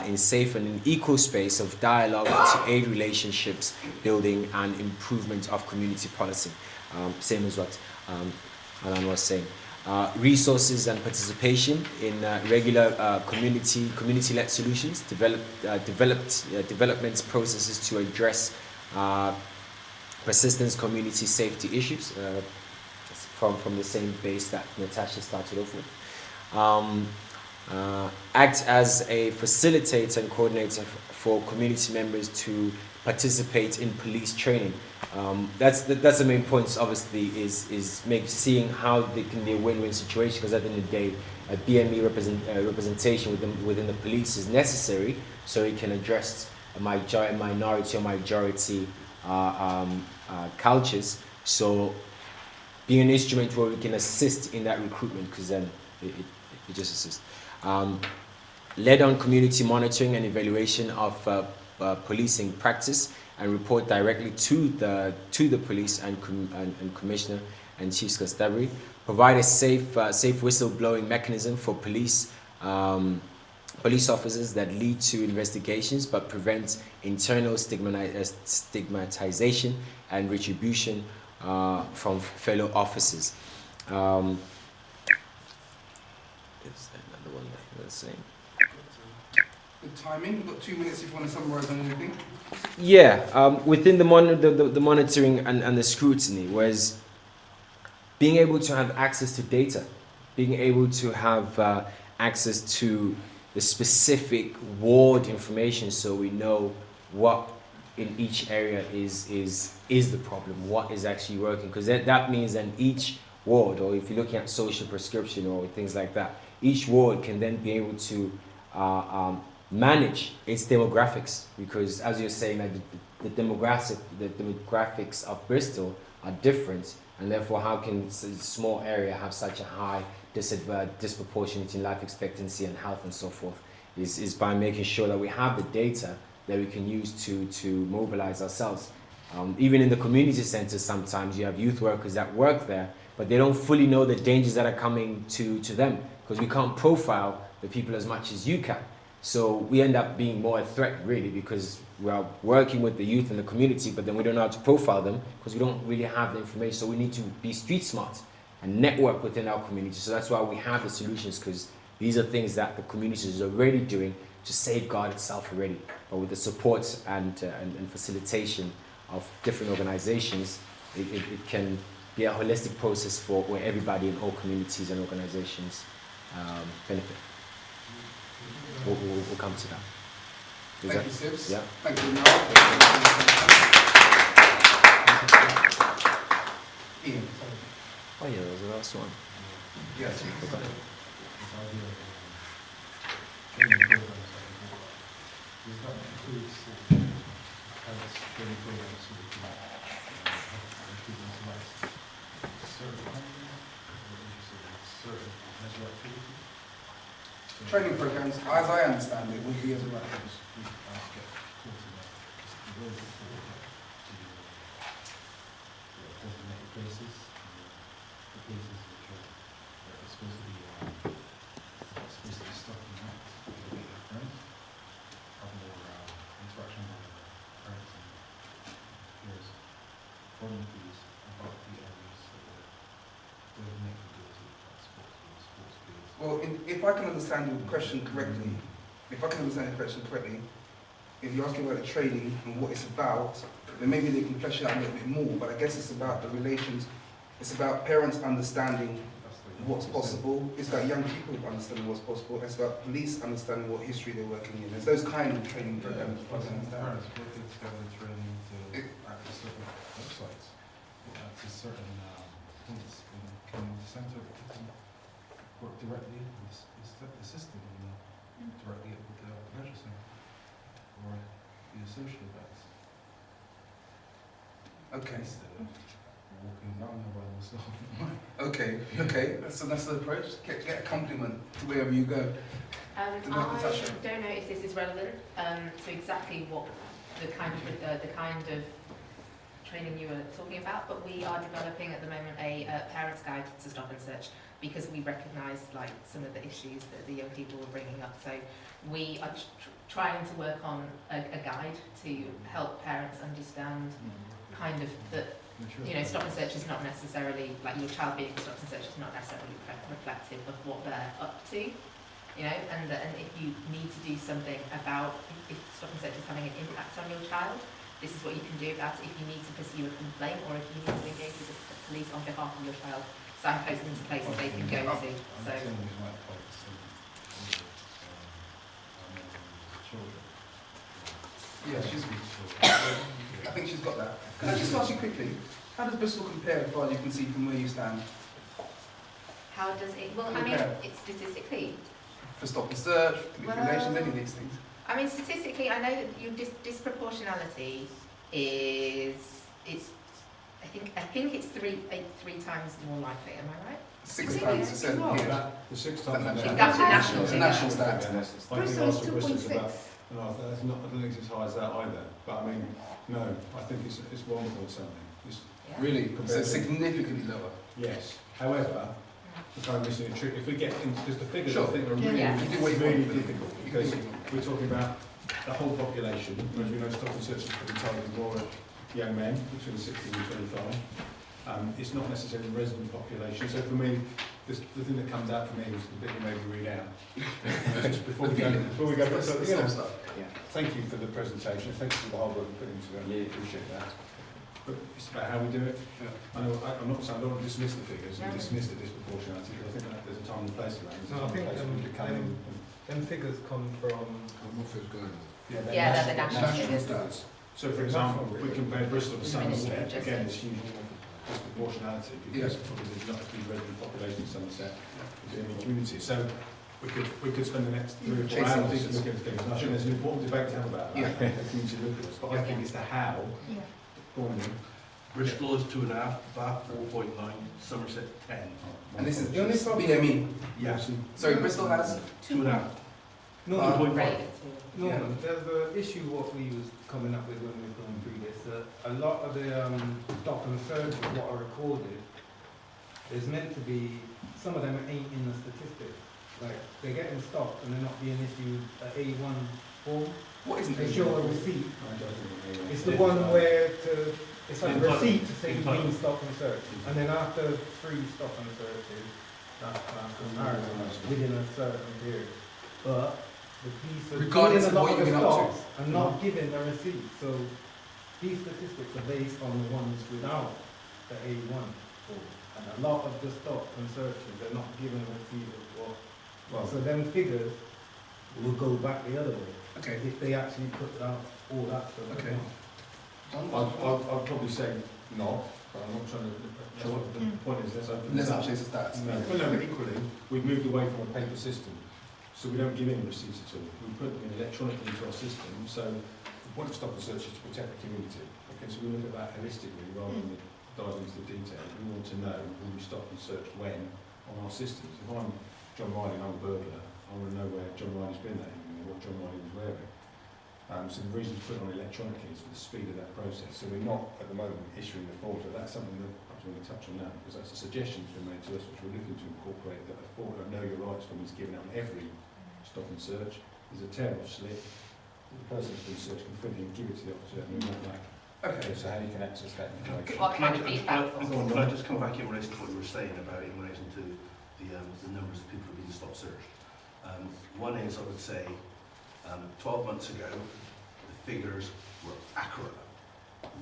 Speaker 2: in safe and in equal space of dialogue to aid relationships building and improvement of community policy. Same as what Alan was saying. Resources and participation in regular community-led solutions, development processes to address persistence community safety issues from the same base that Natasha started off with. Act as a facilitator and coordinator for community members to participate in police training. That's the main point, obviously, is seeing how they can be a win-win situation, because at the end of the day, a BME representation within the police is necessary so it can address a minority or majority cultures. So being an instrument where we can assist in that recruitment, because then it just assists. Led on community monitoring and evaluation of policing practice, and report directly to the police and commissioner and chief's constabulary. Provide a safe whistleblowing mechanism for police officers that lead to investigations but prevent internal stigmatization and retribution from fellow officers. Is there another one that we're saying?
Speaker 4: The timing, we've got 2 minutes if you want to summarise on anything.
Speaker 2: Yeah, within the monitoring and the scrutiny was being able to have access to data, being able to have access to the specific ward information, so we know what in each area is the problem, what is actually working, because that means that each ward, or if you're looking at social prescription or things like that, each ward can then be able to manage its demographics, because as you're saying, that the demographics of Bristol are different, and therefore how can a small area have such a high disproportionate in life expectancy and health and so forth, is by making sure that we have the data that we can use to mobilize ourselves. Even in the community centers, sometimes you have youth workers that work there, but they don't fully know the dangers that are coming to them, because we can't profile the people as much as you can. So we end up being more a threat, really, because we are working with the youth in the community, but then we don't know how to profile them because we don't really have the information. So we need to be street smart and network within our community. So that's why we have the solutions, because these are things that the community is already doing to safeguard itself already. But with the support and facilitation of different organizations, it can be a holistic process for where everybody in all communities and organizations benefit. We'll come to that.
Speaker 4: Thank you, Sibs.
Speaker 2: Yeah.
Speaker 4: Thank you, Mel. Ian.
Speaker 2: Oh yeah, that was the last one.
Speaker 4: Yes.
Speaker 2: Forgot it.
Speaker 4: Training programs, as I understand it, would be as well. Well, if I can understand your question correctly, if you're asking about the training and what it's about, then maybe they can flesh it out a little bit more. But I guess it's about the relations. It's about parents understanding what's possible. It's about young people understanding what's possible. It's about police understanding what history they're working in. There's those kind of training programs.
Speaker 14: Parents working together, training to access certain websites, access certain points in the community centre. Work directly with the system and directly with the leisure centre or the social events.
Speaker 4: Okay.
Speaker 14: Instead of walking around there by myself.
Speaker 4: Okay. That's the approach. Get a compliment to wherever you go.
Speaker 12: I don't know if this is relevant to exactly what the kind of training you were talking about, but we are developing at the moment a parents' guide to stop and search, because we recognise like some of the issues that the young people were bringing up. So we are trying to work on a guide to help parents understand kind of that, you know, stop and search is not necessarily, like your child being stop and search is not necessarily reflective of what they're up to, you know, and if you need to do something about, if stop and search is having an impact on your child, this is what you can do about it. If you need to pursue a complaint, or if you need to engage with the police on behalf of your child, signpost them to places they can go to. So.
Speaker 4: Yeah, I think she's got that. Can I just ask you quickly, how does Bristol compare, as far as you can see from where you stand?
Speaker 12: How does it? Well, I mean, it's statistically.
Speaker 4: For stop and search, police relations, any of these things.
Speaker 12: I mean, statistically, I know that your disproportionality is I think it's three times more likely. Am I right?
Speaker 4: 6 times to 7 here.
Speaker 5: The 6 times.
Speaker 12: That's a national
Speaker 4: stat.
Speaker 5: I think our submission is about. No, I don't think it's as high as that either. But I mean, no, I think it's 1 point something.
Speaker 4: Really? So significantly lower?
Speaker 5: Yes. However, the kind of missing a trick. If we get into, because the figures I think are really,
Speaker 4: really
Speaker 5: difficult, because we're talking about the whole population. As we know, stop and search is probably targeted more at young men between 16 and 25. It's not necessarily the resident population. So for me, the thing that comes out for me was the bit that made me read out. Just before we go, thank you for the presentation. Thank you for the hard work you put into it. I really appreciate that. But it's about how we do it.
Speaker 4: Yeah.
Speaker 5: I'm not saying I don't want to dismiss the figures and dismiss the disproportionality, but I think that there's a time and place for that.
Speaker 14: No, I think them figures come from
Speaker 12: the national figures.
Speaker 5: So for example, if we compare Bristol to Somerset, again there's huge disproportionality because probably there's not a huge resident population in Somerset in the community. So we could spend the next 3 or 4
Speaker 4: Chasing
Speaker 5: hours
Speaker 4: figures.
Speaker 5: looking at figures. And I think there's an important debate to have about that.
Speaker 4: Yeah.
Speaker 5: I think you should look at this, but I think it's the how.
Speaker 10: Yeah.
Speaker 5: Go on, Ian.
Speaker 13: Bristol is 2.5, Bath 4.9, Somerset 10.
Speaker 4: And this is
Speaker 7: The only problem-
Speaker 4: BME.
Speaker 13: Yes.
Speaker 4: Sorry, Bristol has
Speaker 13: 2.5.
Speaker 7: No,
Speaker 4: Uh,
Speaker 13: 2.5.
Speaker 7: no,
Speaker 4: Yeah.
Speaker 7: there's the issue what we was coming up with when we were going through this. A lot of the stop and search of what are recorded is meant to be, some of them ain't in the statistics. Like, they're getting stopped and they're not being issued an A1 form.
Speaker 4: What isn't
Speaker 7: They
Speaker 4: it?
Speaker 7: show a receipt.
Speaker 5: I don't think
Speaker 7: It's the one where it's like a
Speaker 13: Entitled.
Speaker 7: receipt to say
Speaker 13: Entitled.
Speaker 7: being stop and search. And then after 3 stop and searches, that's within a certain period. But the police are
Speaker 4: Regardless
Speaker 7: doing
Speaker 4: of
Speaker 7: a lot
Speaker 4: what
Speaker 7: of
Speaker 4: you've
Speaker 7: the
Speaker 4: been up to.
Speaker 7: stops and not giving the receipt. So these statistics are based on the ones without the A1 form. And a lot of the stop and searches, they're not giving a receipt of what.
Speaker 5: Well,
Speaker 7: So them figures will go back the other way.
Speaker 4: Okay.
Speaker 7: If they actually put out all that stuff.
Speaker 4: Okay.
Speaker 5: I'd probably say not, but I'm not trying to. That's what the point is. Let's open
Speaker 4: Let's
Speaker 5: this up.
Speaker 4: not chase the stats.
Speaker 5: No, well, no, but equally, we've moved away from a paper system, so we don't give in receipts at all. We put them in electronically into our system, so the point of stop and search is to protect the community. Okay, so we look at that holistically rather than diving into the detail. We want to know will we stop and search when on our systems. If I'm John Riley and I'm a burglar, I want to know where John Riley's been that evening and what John Riley was wearing. So the reason to put it on electronically is for the speed of that process. So we're not at the moment issuing the form, but that's something that I want to touch on now because that's a suggestion that's been made to us, which we're looking to incorporate, that a form of know your rights form is given out on every stop and search. There's a tear-off slip. The person who's been searched can fill it in, give it to the officer, and we know that.
Speaker 4: Okay.
Speaker 5: So how you can access that information.
Speaker 12: What kind of feedback?
Speaker 13: Can I just come back in relation to what you were saying about in relation to the numbers of people who have been stop searched? One is, I would say, 12 months ago, the figures were accurate,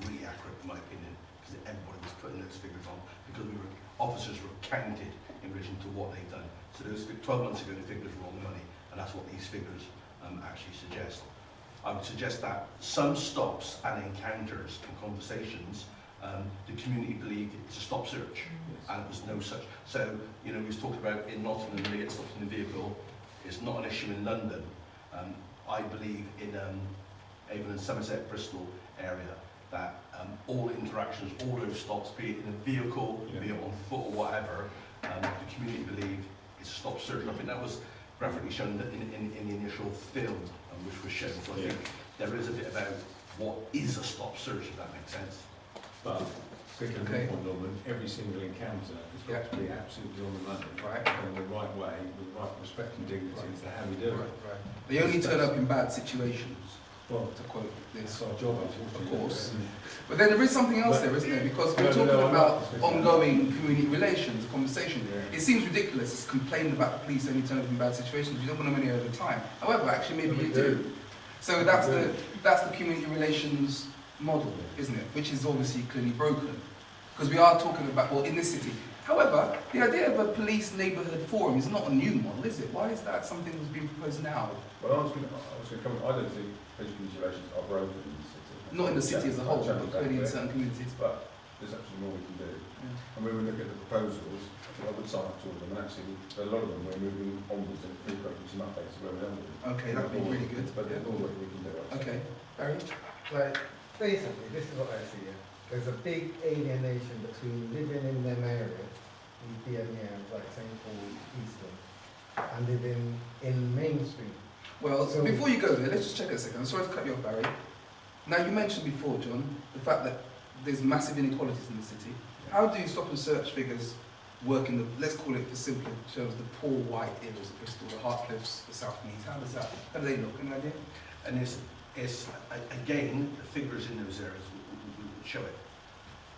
Speaker 13: really accurate in my opinion, because everybody was putting those figures on, because officers were counted in relation to what they'd done. So those 12 months ago, the figures were on the money, and that's what these figures actually suggest. I would suggest that some stops and encounters and conversations, the community believed it's a stop search, and it was no such. So, you know, we was talking about in Nottingham, when they get stopped in the vehicle, it's not an issue in London. I believe in Avon and Somerset, Bristol area, that all interactions, all those stops, be it in a vehicle, be it on foot or whatever, the community believe it's a stop search. I think that was graphically shown in the initial film, which was shown. So I think there is a bit about what is a stop search, if that makes sense.
Speaker 5: But picking up on point, Norman, every single encounter has got to be absolutely on the money,
Speaker 4: Right.
Speaker 5: in the right way, with the right respect and dignity to how we do it.
Speaker 4: Right. They only turn up in bad situations,
Speaker 5: Well,
Speaker 4: to quote this.
Speaker 5: it's our job,
Speaker 4: Of
Speaker 5: unfortunately.
Speaker 4: course. But then there is something else there, isn't there? Because we're talking about ongoing community relations, a conversation. It seems ridiculous to complain about the police only turning up in bad situations. You don't want them any other time. However, actually, maybe you do. So that's the community relations model, isn't it? Which is obviously clearly broken. Because we are talking about, well, in this city. However, the idea of a police neighbourhood forum is not a new model, is it? Why is that something that's being proposed now?
Speaker 5: Well, I was going to comment, I don't think police community relations are broken in the city.
Speaker 4: Not in the city as a whole, but clearly in certain communities.
Speaker 5: But there's absolutely more we can do. And when we look at the proposals, I would sign up to all of them, and actually, a lot of them we're moving onwards and incorporating some updates where we don't.
Speaker 4: Okay, that would be really good.
Speaker 5: But there's more work we can do.
Speaker 4: Okay, Barry?
Speaker 7: Like, basically, this is what I see here. There's a big alienation between living in them areas, these BMEMs like St. Paul, Easton, and living in Main Street.
Speaker 4: Well, so before you go there, let's just check a second. I'm sorry to cut you off, Barry. Now, you mentioned before, John, the fact that there's massive inequalities in the city. How do stop and search figures work in the, let's call it for simpler terms, the poor white areas of Bristol, the Hartcliffs, the South Meads? How do they look? Any idea?
Speaker 13: And it's again, the figures in those areas would show it.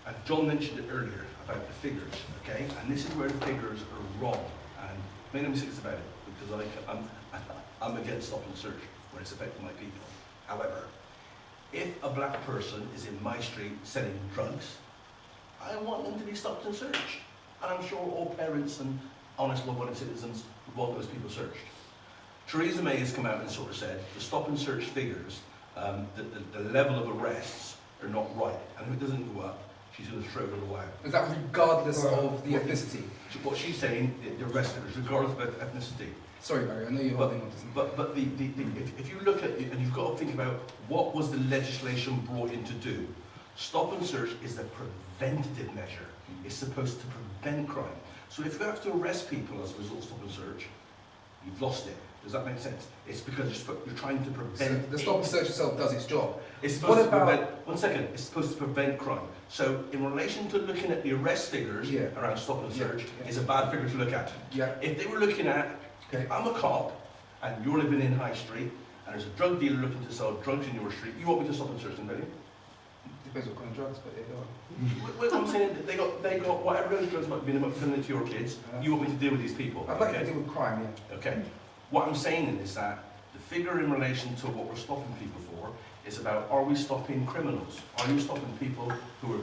Speaker 13: And John mentioned it earlier about the figures, okay? And this is where the figures are wrong. And make no mistakes about it, because I'm against stop and search when it's affecting my people. However, if a black person is in my street selling drugs, I want them to be stopped and searched. And I'm sure all parents and honest, law-abiding citizens would want those people searched. Theresa May has come out and sort of said the stop and search figures, the level of arrests are not right. And if it doesn't go up, she's going to throw them away.
Speaker 4: Is that regardless of the ethnicity?
Speaker 13: What she's saying, the rest of it is regardless of ethnicity.
Speaker 4: Sorry, Barry, I know you're holding on to something.
Speaker 13: But if you look at it, and you've got to think about what was the legislation brought in to do. Stop and search is a preventative measure. It's supposed to prevent crime. So if you have to arrest people as a result of stop and search, you've lost it. Does that make sense? It's because you're trying to prevent.
Speaker 4: So the stop and search itself does its job.
Speaker 13: It's supposed to prevent. One second. It's supposed to prevent crime. So in relation to looking at the arrest figures around stop and search, it's a bad figure to look at.
Speaker 4: Yeah.
Speaker 13: If they were looking at, if I'm a cop and you're living in High Street and there's a drug dealer looking to sell drugs in your street, you want me to stop and search them, don't you?
Speaker 4: Depends what kind of drugs, but yeah, go on.
Speaker 13: What I'm saying, they got whatever those drugs might be coming into your kids. You want me to deal with these people?
Speaker 4: I'd like to deal with crime, yeah.
Speaker 13: Okay. What I'm saying is that the figure in relation to what we're stopping people for is about, are we stopping criminals? Are you stopping people who are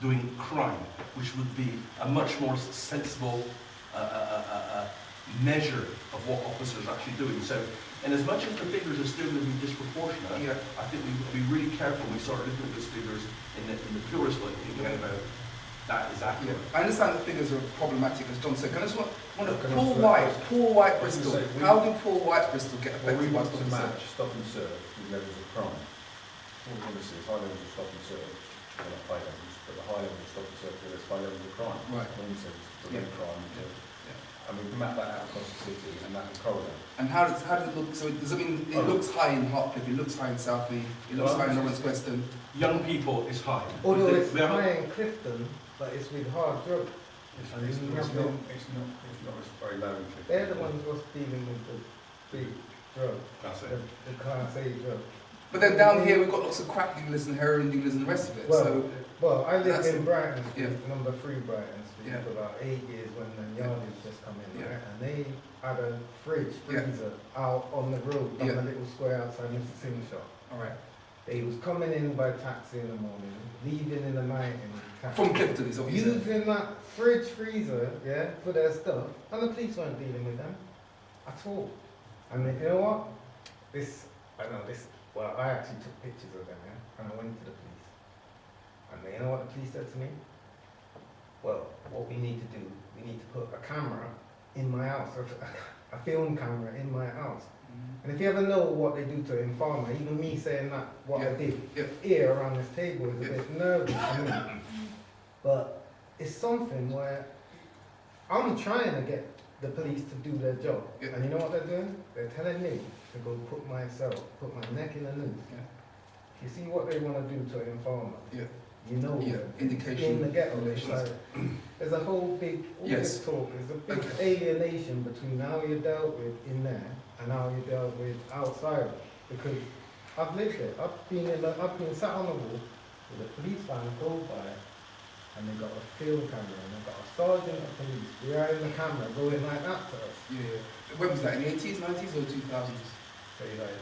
Speaker 13: doing crime, which would be a much more sensible measure of what officers are actually doing. So, and as much as the figures are still going to be disproportionate, I think we would be really careful when we start looking at those figures in the purest way, thinking about that is accurate.
Speaker 4: I understand that figures are problematic, as John said. Can I just want poor white Bristol. How did poor white Bristol get affected by stop and search?
Speaker 5: Stop and search with levels of crime. All we're going to see is high levels of stop and search, well, not high levels, but the high levels of stop and search, there's high levels of crime.
Speaker 4: Right.
Speaker 5: When we say prevent crime, and we can map that out across the city, and that will correlate.
Speaker 4: And how does it look? So does it mean it looks high in Hartcliffe, it looks high in Southie, it looks high in Lawrence Western?
Speaker 13: Young people is high.
Speaker 7: Although it's high in Clifton, but it's with hard drugs.
Speaker 5: It's not very low in Clifton.
Speaker 7: They're the ones who's dealing with the big drug.
Speaker 13: That's it.
Speaker 7: The Class A drug.
Speaker 4: But then down here we've got lots of crack dealers and heroin dealers and the rest of it.
Speaker 7: Well, I lived in Brighton Street, number 3 Brighton Street, for about 8 years when the Yardies just come in, right? And they had a freezer out on the road, on a little square outside Mr. Singh's shop.
Speaker 4: Alright.
Speaker 7: They was coming in by taxi in the morning, leaving in the night in taxi.
Speaker 4: From Clifton, is what you said.
Speaker 7: Using that freezer, for their stuff, and the police weren't dealing with them at all. And you know what? Well, I actually took pictures of them, and I went to the police. And you know what the police said to me? Well, what we need to do, we need to put a camera in my house, a film camera in my house. And if you ever know what they do to an informer, even me saying that, what I did here around this table is a bit nervous to me. But it's something where I'm trying to get the police to do their job. And you know what they're doing? They're telling me to go put my neck in the noose. You see what they want to do to an informer? You know,
Speaker 4: indication
Speaker 7: in the ghetto, there's a whole big, this talk, there's a big alienation between how you're dealt with in there and how you dealt with outside. Because I've lived there, I've been sat on the wall with a police van go by, and they've got a film camera, and they've got a sergeant of police behind the camera going like that to us.
Speaker 4: When was that, in the 80s, 90s or 2000s?
Speaker 7: So you're like,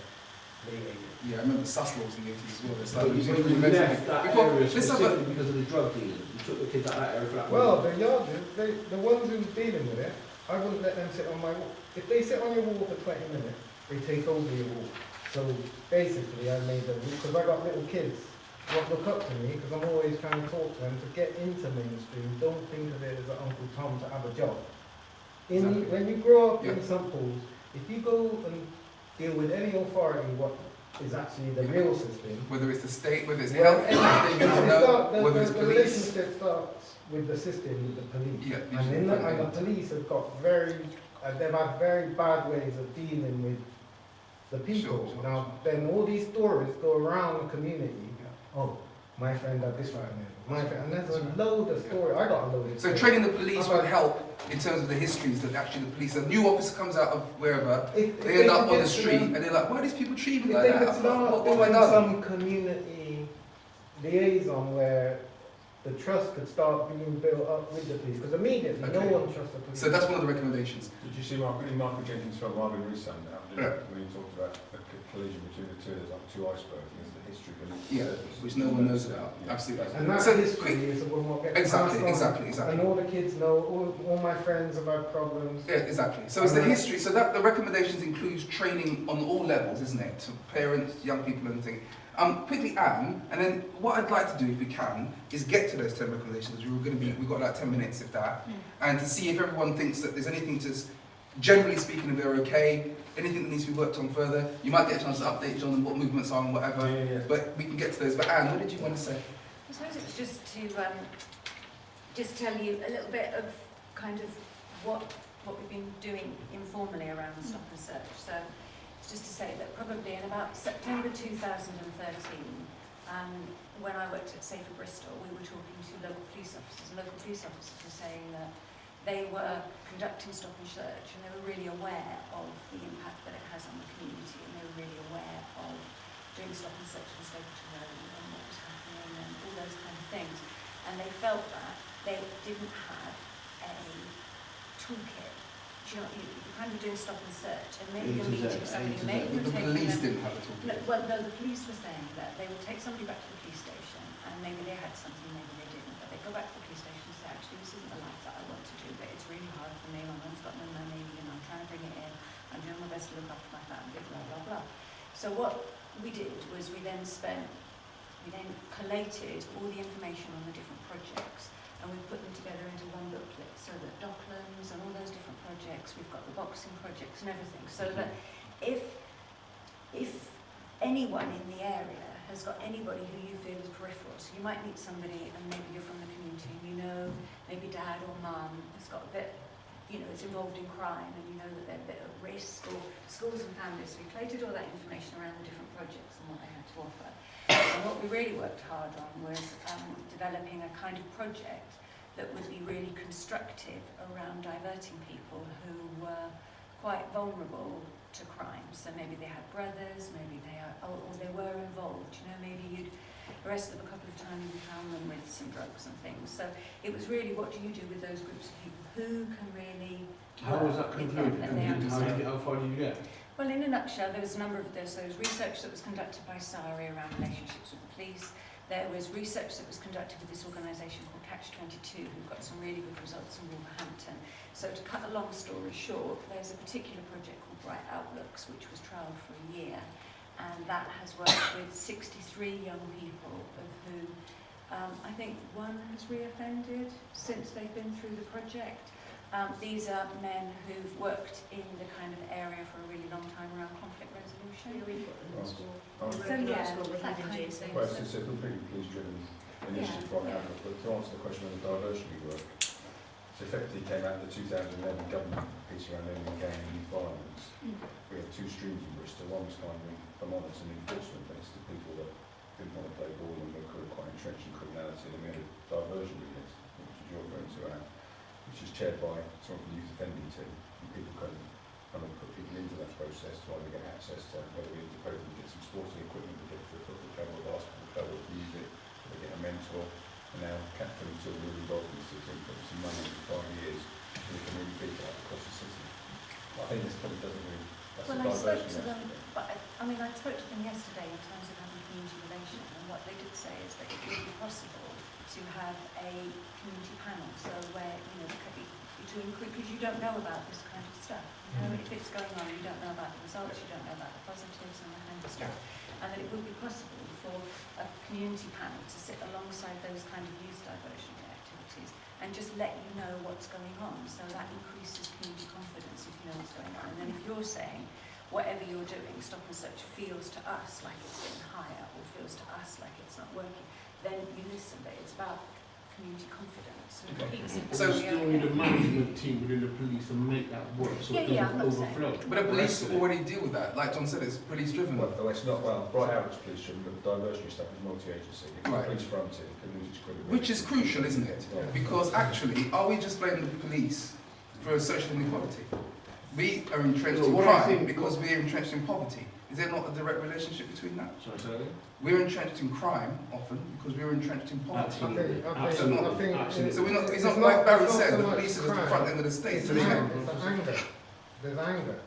Speaker 7: late 80s.
Speaker 4: I remember Sussex in the 80s as well. It's
Speaker 8: But you left that area specifically because of the drug dealing. You took the kids out of that area for that
Speaker 7: Well, the Yardies, the ones who's dealing with it, I wouldn't let them sit on my wall. If they sit on your wall for 20 minutes, they take over your wall. So basically I made them, because I got little kids what look up to me, because I'm always trying to talk to them to get into mainstream. Don't think of it as an Uncle Tom to have a job. When you grow up in St. Paul's, if you go and deal with any authority, what is actually the real system,
Speaker 4: whether it's the state, whether it's health, whether it's police.
Speaker 7: The relationship starts with the system, with the police. And the police have got they've had very bad ways of dealing with the people. Now, then all these stories go around the community. Oh, my friend had this right now. And there's a load of stories. I got a load of
Speaker 4: So training the police would help in terms of the histories that actually the police, a new officer comes out of wherever, they end up on the street and they're like, why do these people treat me like that? What have I done?
Speaker 7: Some community liaison where the trust could start being built up with the police, because immediately no one trusts the police.
Speaker 4: So that's one of the recommendations.
Speaker 5: Did you see Michael Jenkins' film Marvin Rees when he talked about the collision between the two, there's like two icebergs, and there's the history
Speaker 4: Yeah, which no one knows about. Absolutely.
Speaker 7: And that
Speaker 4: So,
Speaker 7: history is what gets
Speaker 4: exactly,
Speaker 7: passed on.
Speaker 4: exactly.
Speaker 7: And all the kids know, all my friends have had problems.
Speaker 4: Yeah, exactly. So it's the history. So that the recommendations includes training on all levels, isn't it? To parents, young people, and things. Quickly, Anne, and then what I'd like to do, if we can, is get to those 10 recommendations. We've got like 10 minutes, if that, and to see if everyone thinks that there's anything to, generally speaking, if they're okay, anything that needs to be worked on further. You might get a chance to update John on what movements are and whatever, but we can get to those. But Anne, what did you want to say?
Speaker 6: I suppose it was just to just tell you a little bit of kind of what we've been doing informally around the Stop and Search. So it's just to say that probably in about September 2013, when I worked at Safer Bristol, we were talking to local police officers, and local police officers were saying that they were conducting Stop and Search, and they were really aware of the impact that it has on the community, and they were really aware of doing Stop and Search in Stapleton Road and what was happening and all those kind of things. And they felt that they didn't have a toolkit. You know, you're kind of doing Stop and Search, and maybe you're meeting somebody, maybe you're taking
Speaker 4: The police
Speaker 6: them.
Speaker 4: didn't have a toolkit.
Speaker 6: No, the police were saying that they would take somebody back to the police station, and maybe they had something, maybe they didn't, but they go back to the police station and say, actually, this isn't the life that I want to do, but it's really hard for me, my mum's got no money, and I'm trying to bring it in, I'm doing my best to look after my family, blah, blah, blah. So what we did was we then collated all the information on the different projects, and we put them together into one booklet, so that Docklands and all those different projects, we've got the boxing projects and everything, so that if anyone in the area has got anybody who you feel is peripheral, so you might meet somebody and maybe you're from the community and you know maybe dad or mum has got a bit, you know, is involved in crime, and you know that they're a bit at risk, or schools and families, so we collated all that information around the different projects and what they had to offer. And what we really worked hard on was developing a kind of project that would be really constructive around diverting people who were quite vulnerable to crime. So maybe they had brothers, maybe or they were involved. You know, maybe you'd arrested them a couple of times and found them with some drugs and things. So it was really, what do you do with those groups of people? Who can really?
Speaker 8: How was that concluded? How far did you get?
Speaker 6: Well, in a nutshell, there was a number of this. There was research that was conducted by SARI around relationships with the police. There was research that was conducted with this organisation called Catch-22, who've got some really good results in Wolverhampton. So to cut a long story short, there's a particular project called Bright Outlooks, which was trialled for a year, and that has worked with 63 young people, of whom I think one has reoffended since they've been through the project. These are men who've worked in the kind of area for a really long time around conflict resolution.
Speaker 11: Yeah, we've got them in school.
Speaker 6: So yeah, that kind of thing.
Speaker 5: Well, it's a completely police-driven initiative right now, but to answer the question on the diversity work, it effectively came out of the 2011 government piece around ending gang and youth violence. We had two streams in Bristol. One was kind of, if I'm honest, an enforcement base to people that didn't want to play ball and were quite entrenched in criminality, and we had a diversion unit, which is your referring to, Anne, which is chaired by someone from the youth offending team, and people can kind of put people into that process to either get access to, whether we propose them to get some sporting equipment, to get to a football club or basketball club or music, or they get a mentor, and now Catherine still really involved in the city and put some money in 5 years, so we can really beef it up across the city. I think this probably doesn't really, that's
Speaker 6: Well,
Speaker 5: the
Speaker 6: I spoke
Speaker 5: diversity
Speaker 6: to them,
Speaker 5: aspect.
Speaker 6: but I spoke to them yesterday in terms of having community relations, and what they did say is that it would be possible to have a community panel, so where, you know, to include, because you don't know about this kind of stuff. You know, if it's going on, you don't know about the results, you don't know about the positives and that kind of stuff. And that it would be possible for a community panel to sit alongside those kind of youth diversion activities and just let you know what's going on. So that increases community confidence if you know what's going on. And then if you're saying, whatever you're doing, Stop and Search feels to us like it's getting higher or feels to us like it's not working, then you listen, but it's about community confidence.
Speaker 8: So still need a management team within the police to make that work so it doesn't overflow.
Speaker 4: But the police already deal with that. Like John said, it's police driven.
Speaker 5: Well, it's not, well, Bright Outlook's police driven, but the diversity stuff is multi-agency. If it's police fronted, it can lose its credibility.
Speaker 4: Which is crucial, isn't it?
Speaker 5: Yeah.
Speaker 4: Because actually, are we just blaming the police for social inequality? We are entrenched in crime because we are entrenched in poverty. Is there not a direct relationship between that?
Speaker 8: Sorry.
Speaker 4: We're entrenched in crime often because we're entrenched in poverty.
Speaker 8: Absolutely.
Speaker 4: So we're not, it's not like Barry said, the police are at the front end of the state.
Speaker 7: It's anger. There's anger.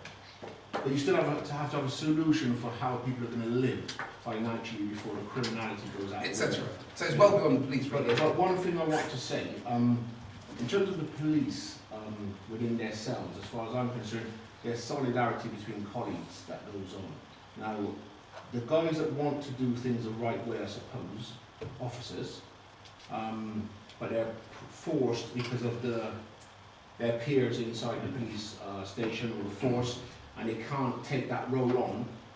Speaker 8: But you still have to have a solution for how people are going to live financially before the criminality goes out.
Speaker 4: Etc. So it's well beyond the police, really.
Speaker 8: But one thing I want to say, in terms of the police within their cells, as far as I'm concerned, there's solidarity between colleagues that goes on. Now, the guys that want to do things the right way, I suppose, officers, but they're forced because of their peers inside the police station or the force, and they can't take that role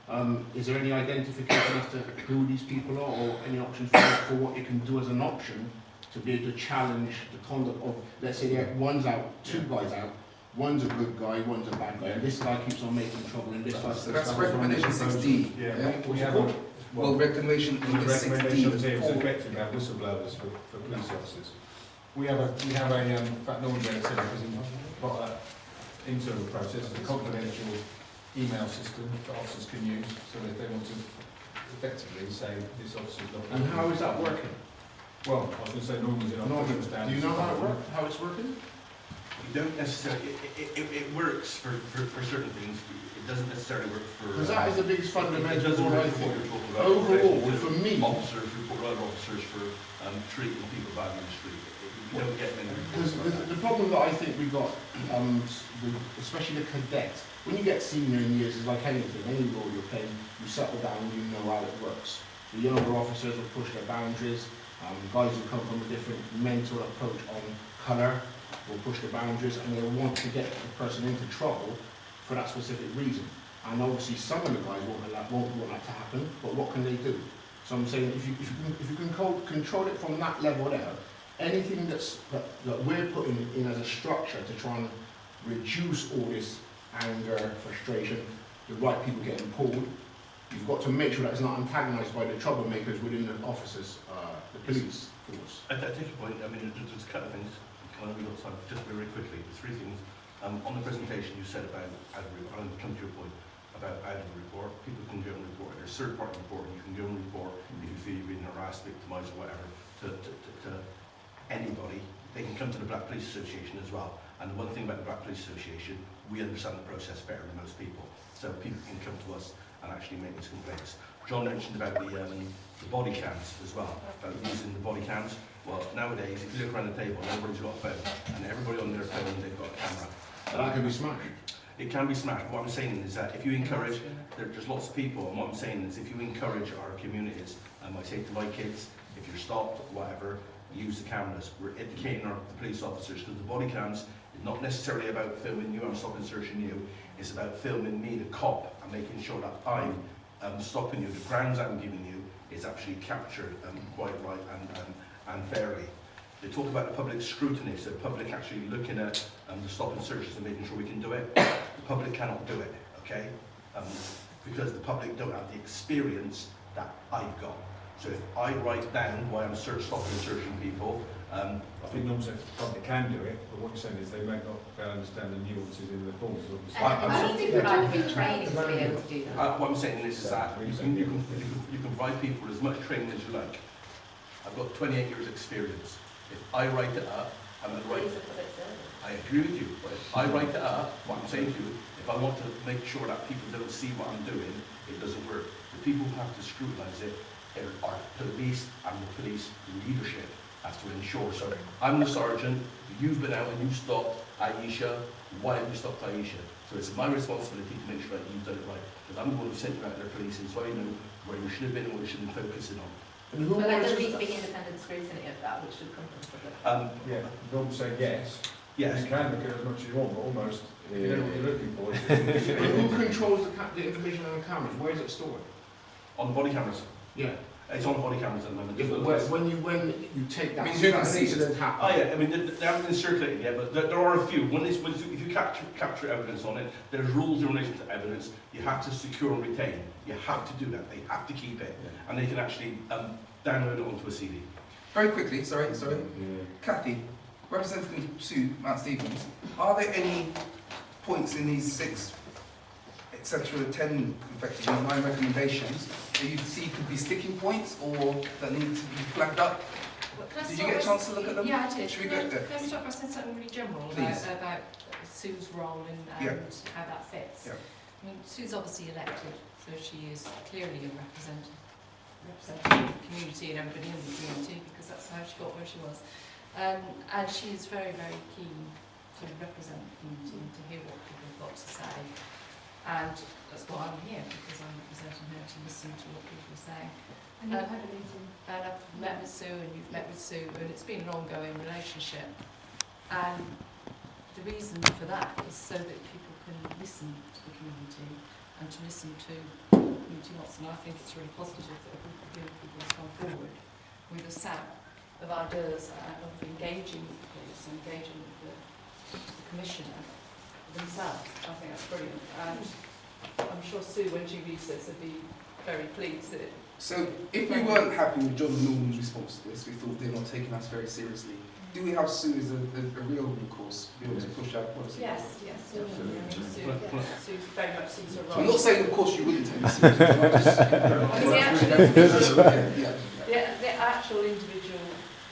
Speaker 8: on. Is there any identification as to who these people are, or any options for what you can do as an option to be able to challenge the conduct of, let's say, one's out, two guys out, one's a good guy, one's a bad guy, and this guy keeps on making trouble, and this guy...
Speaker 4: So that's recommendation 6D.
Speaker 5: Yeah, we have
Speaker 4: well, recommendation in the 6D
Speaker 5: recommendations here
Speaker 4: is
Speaker 5: is effective to have whistleblowers for police officers. We have a in fact, normally when it's got an internal process, it's a confidential email system that officers can use, so if they want to effectively say this officer's not...
Speaker 8: And how is that working?
Speaker 5: Well, I was going to say normally in our
Speaker 8: do you know how it's working?
Speaker 13: You don't necessarily, it works for certain things, it doesn't necessarily work for...
Speaker 8: Because that is the biggest fundamental
Speaker 13: thing
Speaker 8: I think. Overall, for me...
Speaker 13: Officers report other officers for treating people badly in the street. You don't get many reports like that.
Speaker 8: The problem that I think we got, especially the cadets, when you get senior in years, it's like anything, any role you're playing, you settle down, you know how it works. The younger officers will push their boundaries, guys who come from a different mental approach on colour will push the boundaries, and they'll want to get the person into trouble for that specific reason. And obviously some of the guys won't want that to happen, but what can they do? So I'm saying if you can control it from that level there, anything that we're putting in as a structure to try and reduce all this anger, frustration, the right people getting pulled, you've got to make sure that it's not antagonised by the troublemakers within the officers, the police force.
Speaker 13: I take your point. I mean, there's a couple of things. Just very quickly, three things. On the presentation you said about out of report, I'll come to your point about out of report. People can go and report. There's third-party reporting. You can go and report if you feel you've been harassed, victimised, or whatever, to anybody. They can come to the Black Police Association as well. And the one thing about the Black Police Association, we understand the process better than most people. So people can come to us and actually make these complaints. John mentioned about the body cams as well, about using the body cams. Well, nowadays, if you look around the table, everybody's got a phone, and everybody on their phone, they've got a camera.
Speaker 8: That can be smashed.
Speaker 13: It can be smashed. What I'm saying is that if you encourage, there's lots of people, and what I'm saying is if you encourage our communities, I say to my kids, if you're stopped, whatever, use the cameras. We're educating the police officers, because the body cams is not necessarily about filming you, I'm stopping searching you, it's about filming me, the cop, and making sure that I'm stopping you. The grounds I'm giving you is actually captured quite right and fairly. They talk about the public scrutiny, so the public actually looking at the stop and searches and making sure we can do it. The public cannot do it, okay? Because the public don't have the experience that I've got. So if I write down why I'm stopping and searching people,
Speaker 5: I think normally the public can do it, but what you're saying is they may not understand the nuances in the forms.
Speaker 12: I don't think that I would be training to be able to do that.
Speaker 13: What I'm saying is that you can provide people as much training as you like. I've got 28 years experience. If I write it up, I'm going to write it. I agree with you, but if I write it up, what I'm saying to you, if I want to make sure that people don't see what I'm doing, it doesn't work. The people who have to scrutinise it are police, and the police leadership has to ensure. So I'm the sergeant, you've been out and you've stopped Aisha, why have you stopped Aisha? So it's my responsibility to make sure that you've done it right, because I'm the one who sent you out there policing, so I know where you should have been and what you should have been focusing on.
Speaker 12: But there does need to be independent scrutiny of that, which should come from the public.
Speaker 5: Yeah, don't say yes.
Speaker 13: Yes.
Speaker 5: You can look at as much as you want, but almost, if you know what you're looking for.
Speaker 8: Who controls the information on the cameras? Where is it stored?
Speaker 13: On the body cameras?
Speaker 8: Yeah.
Speaker 13: It's on the body cameras at the moment.
Speaker 8: Yeah, but when you take that,
Speaker 4: who can see it?
Speaker 13: Oh yeah, I mean they haven't been circulated yet, but there are a few. If you capture evidence on it, there's rules in relation to evidence. You have to secure and retain. You have to do that. They have to keep it, and they can actually download it onto a CD.
Speaker 4: Very quickly, sorry. Kathy, Representative Sue, Mount Stevens, are there any points in these 6, etc., 10, effectively 9 recommendations that you see could be sticking points or that need to be flagged up? Did you get a chance to look at them?
Speaker 10: Yeah, I did.
Speaker 4: Should we go there?
Speaker 10: Can I start by saying something really general
Speaker 4: Please.
Speaker 10: about Sue's role and how that fits?
Speaker 4: Yeah.
Speaker 10: I mean, Sue's obviously elected, so she is clearly a representing the community and everybody in the community, because that's how she got where she was. And she is very, very keen to represent the community and to hear what people have got to say. And that's why I'm here, because I'm representing her to listen to what people are saying.
Speaker 3: And you've had a meeting.
Speaker 10: And I've met with Sue, and you've met with Sue, and it's been an ongoing relationship. And the reason for that is so that people can listen to the community and to listen to what the community wants. And I think it's really positive that a group of young people has come forward with a set of ideas of engaging with the police, engaging with the commissioner themselves. I think that's brilliant. And I'm sure Sue, when she reads this, would be very pleased that.
Speaker 4: So, if we weren't happy with John Norman's response to this, we thought they're not taking us very seriously. Do we have Sue as a real recourse to be able to push out policy?
Speaker 10: Yes, absolutely. Sue very much sees her role.
Speaker 4: I'm not saying, of course, you wouldn't take this seriously.
Speaker 10: The actual individual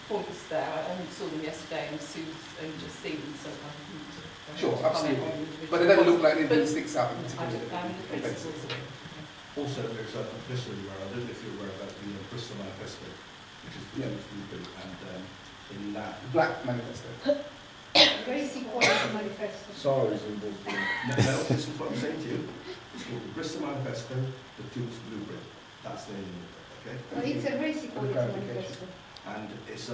Speaker 10: points there, I only saw them yesterday, and Sue's only just seen them, so I think
Speaker 4: sure, absolutely. But they don't look like anything sticks out in particular.
Speaker 13: Also, there's a Bristol where I don't know if you're aware about the Bristol Manifesto, which is the and in that
Speaker 4: the Black Manifesto.
Speaker 3: Race Equality Manifesto.
Speaker 5: Sorry, Zimbabwe.
Speaker 13: No, this is what I'm saying to you. It's called the Bristol Manifesto, the Tools Blueprint. That's the name of it, okay?
Speaker 3: Well, it's a Race Equality Manifesto.
Speaker 13: And it's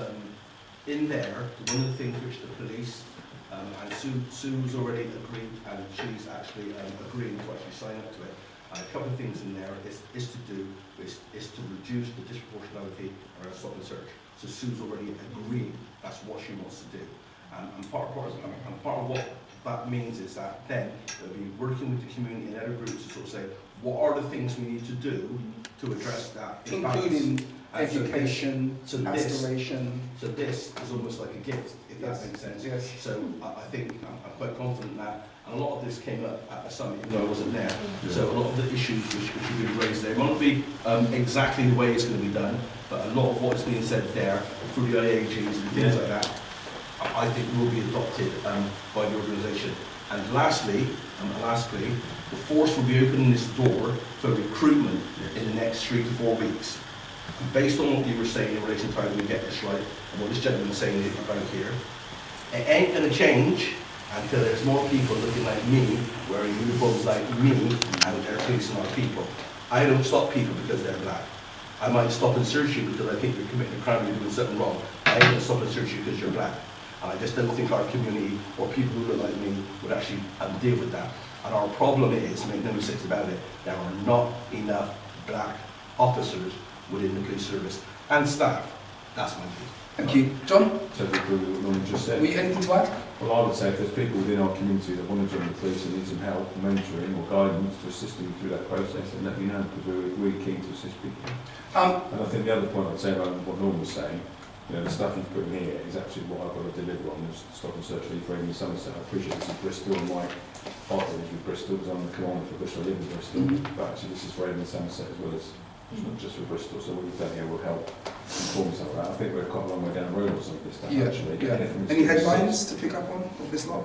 Speaker 13: in there, one of the things which the police, and Sue's already agreed, and she's actually agreeing to actually sign up to it. And a couple of things in there is to reduce the disproportionality around stop and search. So Sue's already agreed that's what she wants to do. And part of what that means is that then they'll be working with the community and other groups to sort of say, what are the things we need to do to address that?
Speaker 4: Including education, aspiration.
Speaker 13: So this is almost like a gift, if that makes sense.
Speaker 4: Yes.
Speaker 13: So I think I'm quite confident that, and a lot of this came up at the summit, even though I wasn't there. So a lot of the issues which have been raised there won't be exactly the way it's going to be done, but a lot of what's being said there through the IAGs and things like that, I think will be adopted by the organisation. And lastly, the force will be opening this door for recruitment in the next 3 to 4 weeks. And based on what you were saying in relation to how we get this right, and what this gentleman is saying about here, it ain't going to change until there's more people looking like me, wearing uniforms like me, and they're policing our people. I don't stop people because they're black. I might stop and search you because I think you're committing a crime, you're doing something wrong. I ain't going to stop and search you because you're black. And I just don't think our community, or people who look like me, would actually deal with that. And our problem is, make no mistakes about it, there are not enough black officers within the police service and staff. That's my view.
Speaker 4: Thank you. John?
Speaker 5: Totally agree with what Norman just said.
Speaker 4: Anything to add?
Speaker 5: Well, I would say if there's people within our community that want to join the police and need some help, mentoring or guidance to assist them through that process, then let me know, because we're keen to assist people. And I think the other point I'd say about what Norman was saying, you know, the stuff you've put in here is actually what I've got to deliver on the stop and search lead for Avon and Somerset. I appreciate this is Bristol, and my heart is with Bristol because I'm the commander for Bristol, I live in Bristol, but actually this is for Avon and Somerset as well as, it's not just for Bristol, so what you've done here will help inform some of that. I think we're quite a long way down the road on some of this stuff actually.
Speaker 4: Yeah. Any headlines to pick up on of this lot?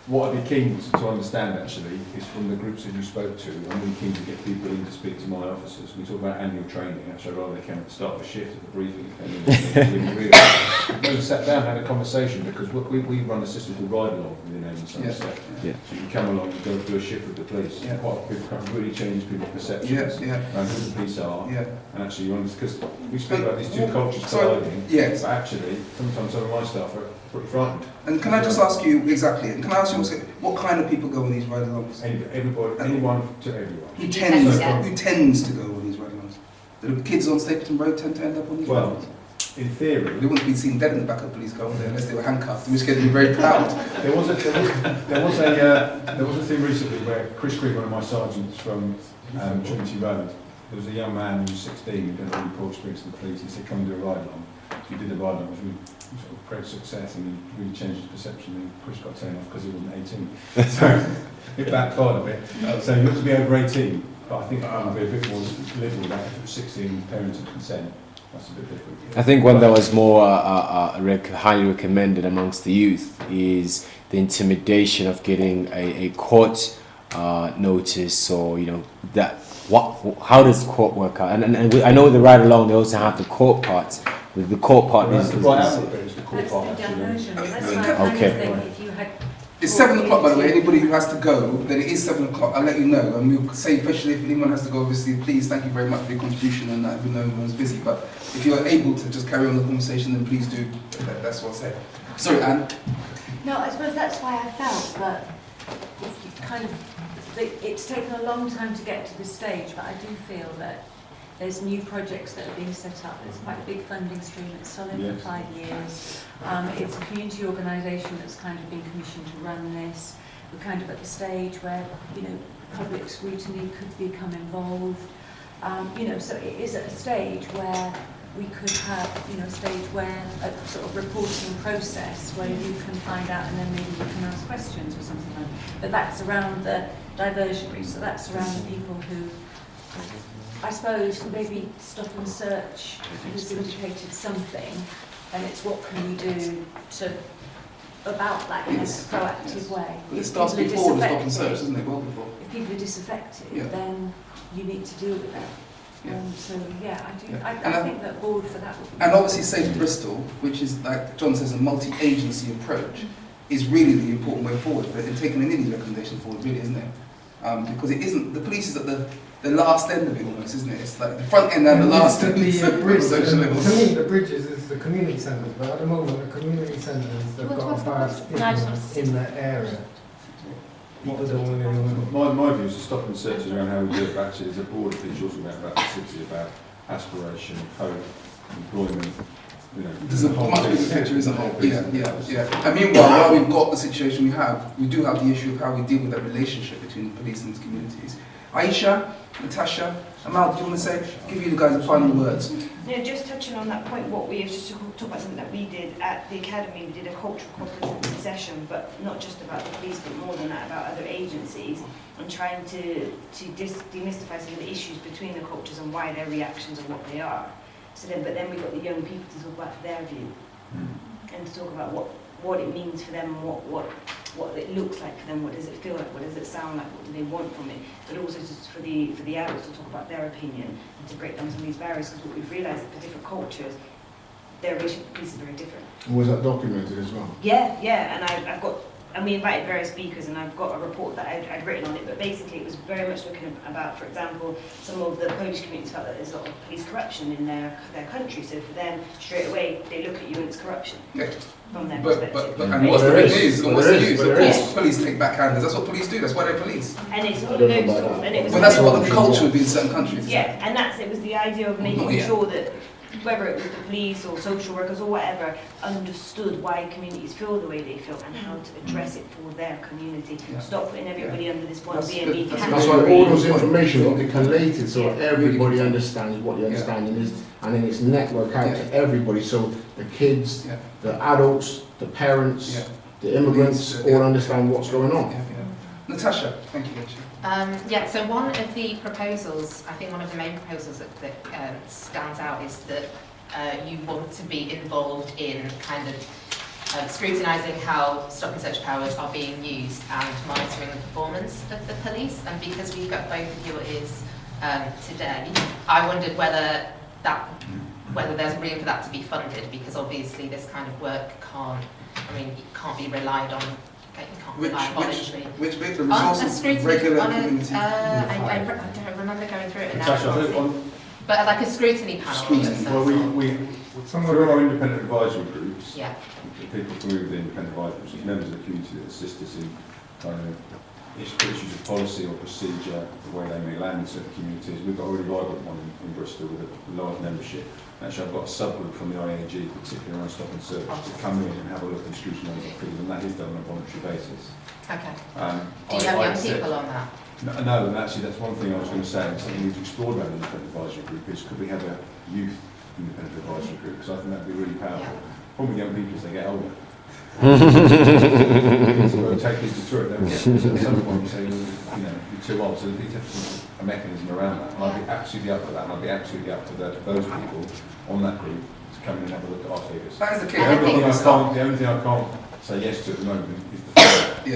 Speaker 5: What I'd be keen to understand actually is from the groups that you spoke to, I'm really keen to get people in to speak to my officers. We talk about annual training, actually I'd rather they came at the start of a shift at the briefing. We sat down and had a conversation because we run a system called Ride Along within Avon Somerset. So you come along and go through a shift with the police. Yeah. Quite people can really change people's perceptions around who the police are. Yeah. And actually you understand, because we speak about these two cultures colliding, but actually sometimes some of my staff are pretty frightened.
Speaker 4: And can I just ask you exactly? And can I ask you also, what kind of people go on these ride-alongs?
Speaker 5: Everybody, anyone to everyone.
Speaker 4: Who tends to go on these ride-alongs? Do the kids on Stapleton Road tend to end up on these ride-alongs?
Speaker 5: In theory,
Speaker 4: they wouldn't be seen dead in the back of a police car there unless they were handcuffed. In which case, they'd be very proud.
Speaker 5: There was a thing recently where Chris Green, one of my sergeants from Trinity Road, there was a young man who was 16 who did a really poor experience to the police. He said, "Come and do a ride-along." So he did the ride-along. It was really sort of great success, and he really changed his perception. And Chris got taken off because he wasn't 18. So it backfired a bit. So he looked to be over 18, but I think it would be a bit more liberal with that if it was 16 parental consent. That's a bit different.
Speaker 2: I think one that was more highly recommended amongst the youth is the intimidation of getting a court notice, or that how does court work out? And I know the ride along they also have the court part. The court part
Speaker 5: That's
Speaker 2: is
Speaker 5: the right outlook, but it's the court
Speaker 6: That's
Speaker 5: part.
Speaker 6: the
Speaker 5: actually.
Speaker 6: diversion. That's why I kind
Speaker 2: Okay.
Speaker 6: of think if you had...
Speaker 4: It's 7 o'clock, by the way. Anybody who has to go, then it is 7 o'clock. I'll let you know. And we'll say, especially if anyone has to go, obviously, please, thank you very much for your contribution and that. We know everyone's busy, but if you're able to just carry on the conversation, then please do. That's what I say. Sorry, Anne.
Speaker 6: No, I suppose that's why I felt that it's taken a long time to get to this stage, but I do feel that there's new projects that are being set up. There's quite a big funding stream. It's solid for 5 years. It's a community organisation that's kind of been commissioned to run this. We're kind of at the stage where, public scrutiny could become involved. So it is at a stage where we could have, a stage where a sort of reporting process where you can find out and then maybe you can ask questions or something like that. But that's around the diversionary, so that's around the people who, I suppose, maybe Stop and Search has indicated something, and it's what can we do about that in a proactive way.
Speaker 4: Well, it starts before the Stop and Search, doesn't it? Well before.
Speaker 6: If people are disaffected,
Speaker 4: Yeah.
Speaker 6: then you need to deal with that.
Speaker 4: Yeah.
Speaker 6: So yeah, I do.
Speaker 4: Yeah.
Speaker 6: I think that board for that would be.
Speaker 4: And obviously Safe Bristol, which is, like John says, a multi-agency approach, is really the important way forward. But in taking any recommendation forward, really, isn't it? Because it isn't, the police is at the last end of it almost, isn't it? It's like the front end and the last end.
Speaker 7: The bridge, to me, the bridges is the community centres, but at the moment, the community centres, they've got a bad stigma in that area. What are they doing?
Speaker 5: My view is to Stop and Search around how we do it, but actually there's a broader picture also about the city, about aspiration, hope, employment.
Speaker 4: There's a much bigger picture, isn't there? Yeah. And meanwhile, while we've got the situation we do have the issue of how we deal with that relationship between the police and the communities. Aisha, Natasha, Amal, do you want to say? Give you guys the final words.
Speaker 11: No, just touching on that point, what we have just talked about something that we did at the academy. We did a cultural competency session, but not just about the police, but more than that, about other agencies, and trying to demystify some of the issues between the cultures and why their reactions are what they are. So then, but then we got the young people to talk about their view and to talk about what it means for them, what it looks like for them, what does it feel like, what does it sound like, what do they want from it, but also just for the adults to talk about their opinion and to break down some of these barriers, because what we've realised is for different cultures, their relationship with police is very different.
Speaker 8: Was that documented as well?
Speaker 11: Yeah, and I've got, and we invited various speakers, and I've got a report that I'd written on it, but basically it was very much looking about, for example, some of the Polish communities felt that there's a lot of police corruption in their country, so for them, straight away, they look at you and it's corruption.
Speaker 4: Yeah.
Speaker 11: From their
Speaker 4: But
Speaker 11: perspective.
Speaker 4: and what's the thing is, and what's the use? Of course, police take backhanders. That's what police do. That's why they're police.
Speaker 11: And it's all those sort of, and it was.
Speaker 4: Well, that's what the culture would be in certain countries.
Speaker 11: Yeah, and it was the idea of making
Speaker 4: Not yet.
Speaker 11: sure that whether it was the police or social workers or whatever, understood why communities feel the way they feel and how to address it for their community.
Speaker 4: Yeah.
Speaker 11: Stop putting everybody under this one
Speaker 4: That's
Speaker 11: B&B
Speaker 4: good. That's
Speaker 8: That's why all those information got to be collated so everybody understands what the understanding is, and then it's networked out to everybody, so the kids, the adults, the parents, the immigrants all understand what's going on.
Speaker 4: Natasha, thank you.
Speaker 12: So one of the proposals, I think one of the main proposals that stands out is that you want to be involved in kind of scrutinising how stop and search powers are being used and monitoring the performance of the police. And because we've got both of your ears today, I wondered whether there's room for that to be funded, because obviously this kind of work can't be relied on.
Speaker 4: Which bit? The resources, regular community?
Speaker 12: I don't remember going through it now.
Speaker 5: Natasha,
Speaker 12: But like a scrutiny panel.
Speaker 5: Well, through our independent advisory groups, the people from the independent advisory groups, there's members of the community that assist us in issues of policy or procedure, the way they may land in certain communities. We've got a really vibrant one in Bristol with a large membership. Actually, I've got a subgroup from the IAG, particularly around stop and search, to come in and have a look and scrutinise our figures, and that is done on a voluntary basis.
Speaker 12: Okay. Do you have young people on that?
Speaker 5: No, and actually that's one thing I was going to say, and something we've explored about the independent advisory group is, could we have a youth independent advisory group? Because I think that would be really powerful. Problem with young people as they get older. So take people through it, don't we? At some point you say, you're too old, so there's definitely a mechanism around that. And I'd be absolutely up for that, and I'd be absolutely up to those people on that group to come in and have a look at our figures.
Speaker 4: That is the case.
Speaker 5: The only thing I can't say yes to at the moment is the fact.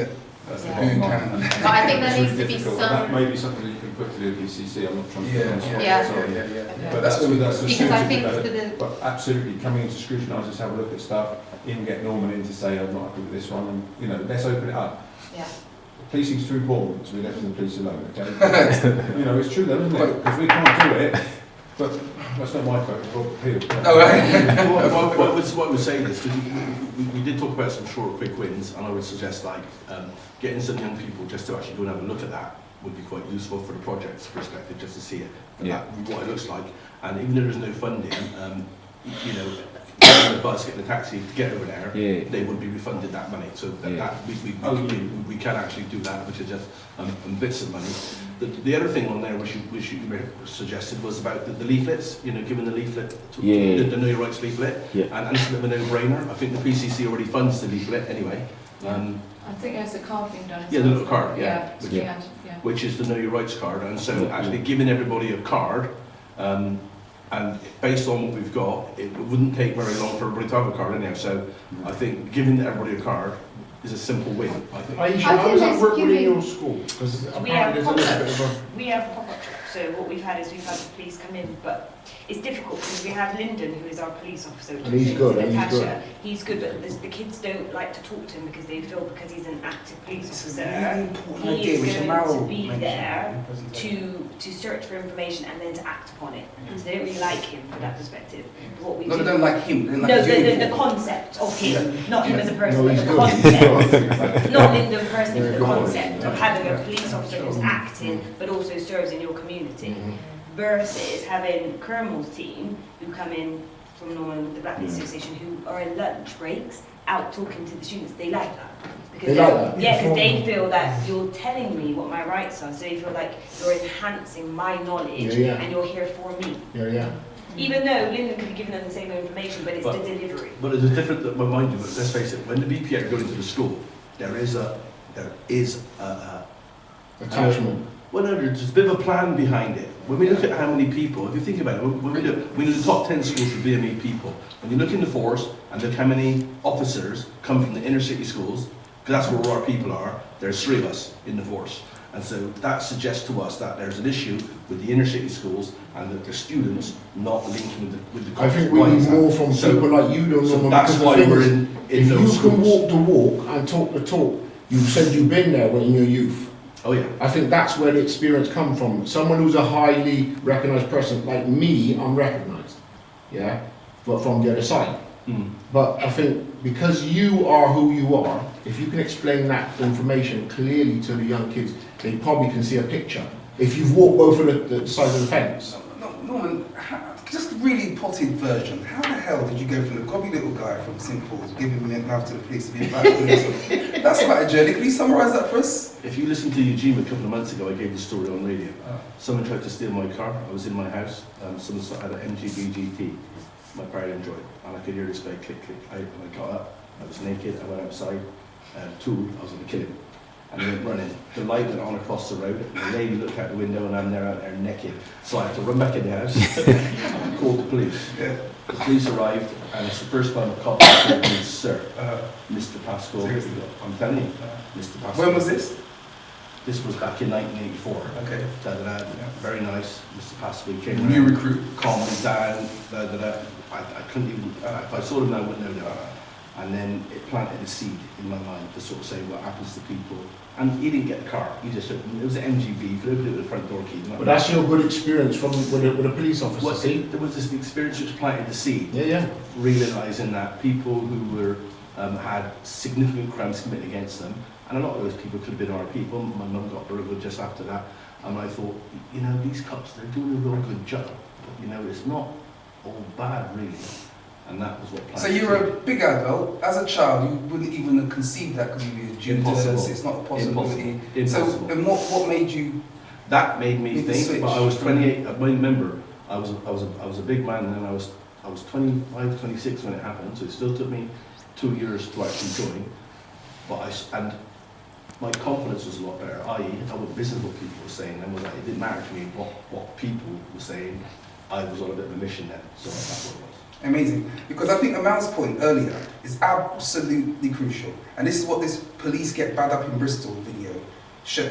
Speaker 5: That's the
Speaker 12: Yeah.
Speaker 5: bottom line.
Speaker 12: But I think there
Speaker 5: It's
Speaker 12: needs
Speaker 5: really
Speaker 12: to be
Speaker 5: difficult,
Speaker 12: some.
Speaker 5: and that may be something that you can put to the PCC. I'm not trying to put you on the spot,
Speaker 12: Yeah.
Speaker 5: sorry.
Speaker 12: Okay.
Speaker 5: But that's the
Speaker 12: Because I
Speaker 5: student
Speaker 12: think
Speaker 5: development.
Speaker 12: for the
Speaker 5: But absolutely, coming in to scrutinise, just have a look at stuff, even get Norman in to say, I'm not happy with this one, and, you know, let's open it up.
Speaker 12: yeah.
Speaker 5: Policing's too boring, so we left the police alone, okay? You know, it's true though, isn't it? Because we can't do it, but that's not my quote, it's Robert Peel.
Speaker 4: Oh, right.
Speaker 13: What I would say is, because we did talk about some short, quick wins, and I would suggest like getting some young people just to actually go and have a look at that would be quite useful for the project's perspective, just to see it, what it looks like. And even though there's no funding, you know, getting the bus, getting the taxi to get over there, they would be refunded that money. So that we can actually do that, which is just bits of money. The other thing on there which you suggested was about the leaflets, you know, giving the leaflet, the Know Your Rights leaflet, and it's a bit of a no-brainer. I think the PCC already funds the leaflet anyway.
Speaker 10: I think there's a card being done.
Speaker 13: Yeah, the little card,
Speaker 10: Which
Speaker 13: is the Know Your Rights card, and so actually giving everybody a card, and based on what we've got, it wouldn't take very long for everybody to have a card anyhow. So I think giving everybody a card is a simple win. I think.
Speaker 8: Aisha, how does that work within your school? Because
Speaker 11: We have
Speaker 8: apparently there's a little bit of
Speaker 11: pop-up. We have pop-up trucks. So what we've had is we've had the police come in, but it's difficult because we have Lyndon, who is our police officer.
Speaker 8: And he's good, and he's
Speaker 11: Natasha.
Speaker 8: good.
Speaker 11: He's good, but the kids don't like to talk to him because they feel because he's an active police
Speaker 4: It's a
Speaker 11: officer,
Speaker 4: really important
Speaker 11: he
Speaker 4: idea, which
Speaker 11: is going
Speaker 4: Amal
Speaker 11: to be
Speaker 4: mentioned
Speaker 11: there
Speaker 4: in the presentation.
Speaker 11: to search for information and then to act upon it. So they don't really like him for that perspective. What we
Speaker 4: No,
Speaker 11: do,
Speaker 4: they don't like him. They don't like
Speaker 11: no,
Speaker 4: his
Speaker 11: the
Speaker 4: uniform.
Speaker 11: concept of him, not him as a person,
Speaker 8: No,
Speaker 11: but
Speaker 8: he's
Speaker 11: the
Speaker 8: good.
Speaker 11: concept. Not Lyndon personally, but the
Speaker 8: Yeah,
Speaker 11: concept of
Speaker 8: yeah.
Speaker 11: having a police officer who's acting but also serves in your community. Versus having Kermal's team who come in from Norman, the Black Police Association, who are in lunch breaks out talking to the students. They like that. Because
Speaker 8: They like that?
Speaker 11: Yeah, because they feel that you're telling me what my rights are, so they feel like you're enhancing my knowledge and you're here for me. Even though Lyndon could be giving them the same information, but it's the delivery.
Speaker 13: But it's a different, mind you, but let's face it, when the BPA go into the school, there is a
Speaker 8: attachment.
Speaker 13: Well, no, there's a bit of a plan behind it. When we look at how many people, if you think about it, when we do the top 10 schools for BME people, when you look in the force and look how many officers come from the inner city schools, because that's where our people are, there's 3 of us in the force. And so that suggests to us that there's an issue with the inner city schools and that the students not linking with the
Speaker 8: I think we need more from people like you, don't know.
Speaker 13: That's why we're in
Speaker 8: if
Speaker 13: those
Speaker 8: you
Speaker 13: schools.
Speaker 8: can walk the walk and talk the talk, you said you've been there when you're youth.
Speaker 13: Oh yeah.
Speaker 8: I think that's where the experience comes from. Someone who's a highly recognised person, like me, I'm recognised, but from the other side. But I think because you are who you are, if you can explain that information clearly to the young kids, they probably can see a picture. If you've walked both of the sides of the fence.
Speaker 4: Norman, just a really potted version. How the hell did you go from the grubby little guy from St Paul's giving me love to the police to be a black police? That's quite a journey. Can you summarise that for us?
Speaker 13: If you listened to Eugene a couple of months ago, I gave the story on radio. Someone tried to steal my car. I was in my house. Someone had an MGB GT. My pride enjoyed, and I could hear this guy click, click. I got up. I was naked. I went outside. I was going to kill him. And he went running. The light went on across the road. The lady looked out the window, and I'm there out there naked. So I had to run back in the house and call the police. The police arrived, and it's the first time a cop told me, "Sir, Mr. Pascal." I'm telling you, Mr. Pascal.
Speaker 4: When was this?
Speaker 13: This was back in 1984.
Speaker 4: Okay.
Speaker 13: Very nice. Mr. Pascal came
Speaker 4: New
Speaker 13: around,
Speaker 4: recruit.
Speaker 13: calmed me down. I couldn't even, if I saw him now, I wouldn't know that. And then it planted a seed in my mind to sort of say what happens to people. And he didn't get the car. He just, it was an MGB. You could open it with the front door key.
Speaker 8: But that's your good experience from with a police officer. See?
Speaker 13: There was this experience which planted the seed.
Speaker 8: Yeah.
Speaker 13: Realising that people who were had significant crimes committed against them, and a lot of those people could have been our people. My mum got burgled just after that, and I thought, you know, these cops, they're doing a real good job. But, you know, it's not all bad really. And that was what planted.
Speaker 4: So you were a big adult. As a child, you wouldn't even have conceived that because you were Judas. It's not a possibility.
Speaker 13: Impossible.
Speaker 4: So, and what made you?
Speaker 13: That made me think. But I was 28. I remember I was a big man, and then I was 25, 26 when it happened. So it still took me 2 years to actually join. But and my confidence was a lot better. I what business what people were saying, and was like, it didn't matter to me what people were saying. I was on a bit of a mission then, so that's what it was.
Speaker 4: Amazing. Because I think Amal's point earlier is absolutely crucial. And this is what this police get bad up in Bristol video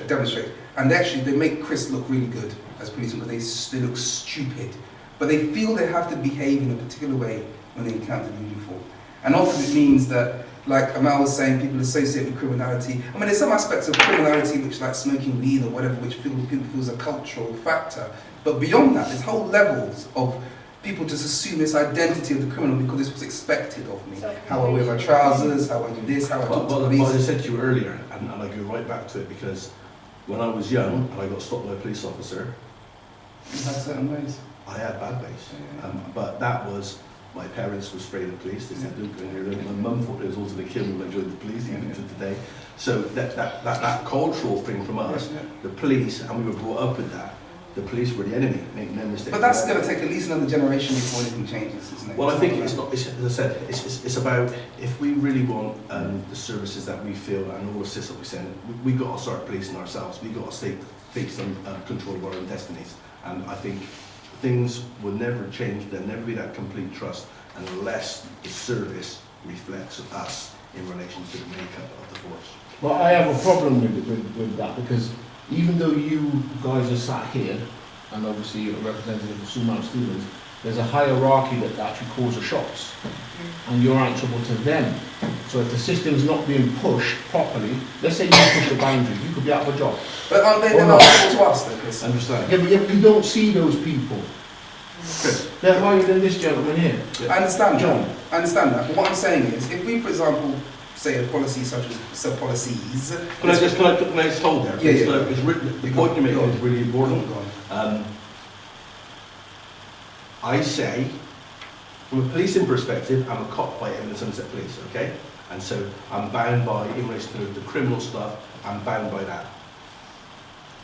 Speaker 4: demonstrate. And actually, they make Chris look really good as policemen because they look stupid. But they feel they have to behave in a particular way when they encounter the uniform. And often it means that, like Amal was saying, people associate with criminality. I mean, there's some aspects of criminality which, like smoking weed or whatever, which people feel is a cultural factor. But beyond that, there's whole levels of people just assume this identity of the criminal because this was expected of me. How I wear my trousers, how I do this, how I talk to police.
Speaker 13: Well, as I said to you earlier, and I go right back to it, because when I was young and I got stopped by a police officer,
Speaker 4: You had certain ways.
Speaker 13: I had bad ways. But that was, my parents were spraying the police. They said, don't go in here. My mum thought it was also going to kill me when I joined the police, even to today. So that cultural thing from us, the police, and we were brought up with that, the police were the enemy, make no mistake.
Speaker 4: But that's going to take at least another generation before anything changes, isn't it?
Speaker 13: Well, I think it's not, as I said, it's about, if we really want the services that we feel and all the systems we send, we got to start policing ourselves. We got to take some control of our own destinies. And I think things will never change. There'll never be that complete trust unless the service reflects us in relation to the makeup of the force.
Speaker 8: Well, I have a problem with that, because even though you guys are sat here, and obviously you're representative of Somerset students, there's a hierarchy that actually calls the shots, and you're answerable to them. So if the system's not being pushed properly, let's say you push the boundaries, you could be out of a job.
Speaker 4: But aren't they then answerable to us, then, Chris?
Speaker 13: Understand?
Speaker 8: Yeah, but you don't see those people. Chris, they're higher than this gentleman here.
Speaker 4: I understand
Speaker 8: John.
Speaker 4: that. I understand that. But what I'm saying is, if we, for example, say a policy such as policies.
Speaker 13: Can I just hold there?
Speaker 4: Yeah, yeah.
Speaker 13: It's written, the point you make is really important. I say, from a policing perspective, I'm a cop by Avon Somerset Police, okay? And so I'm bound by, in relation to the criminal stuff, I'm bound by that.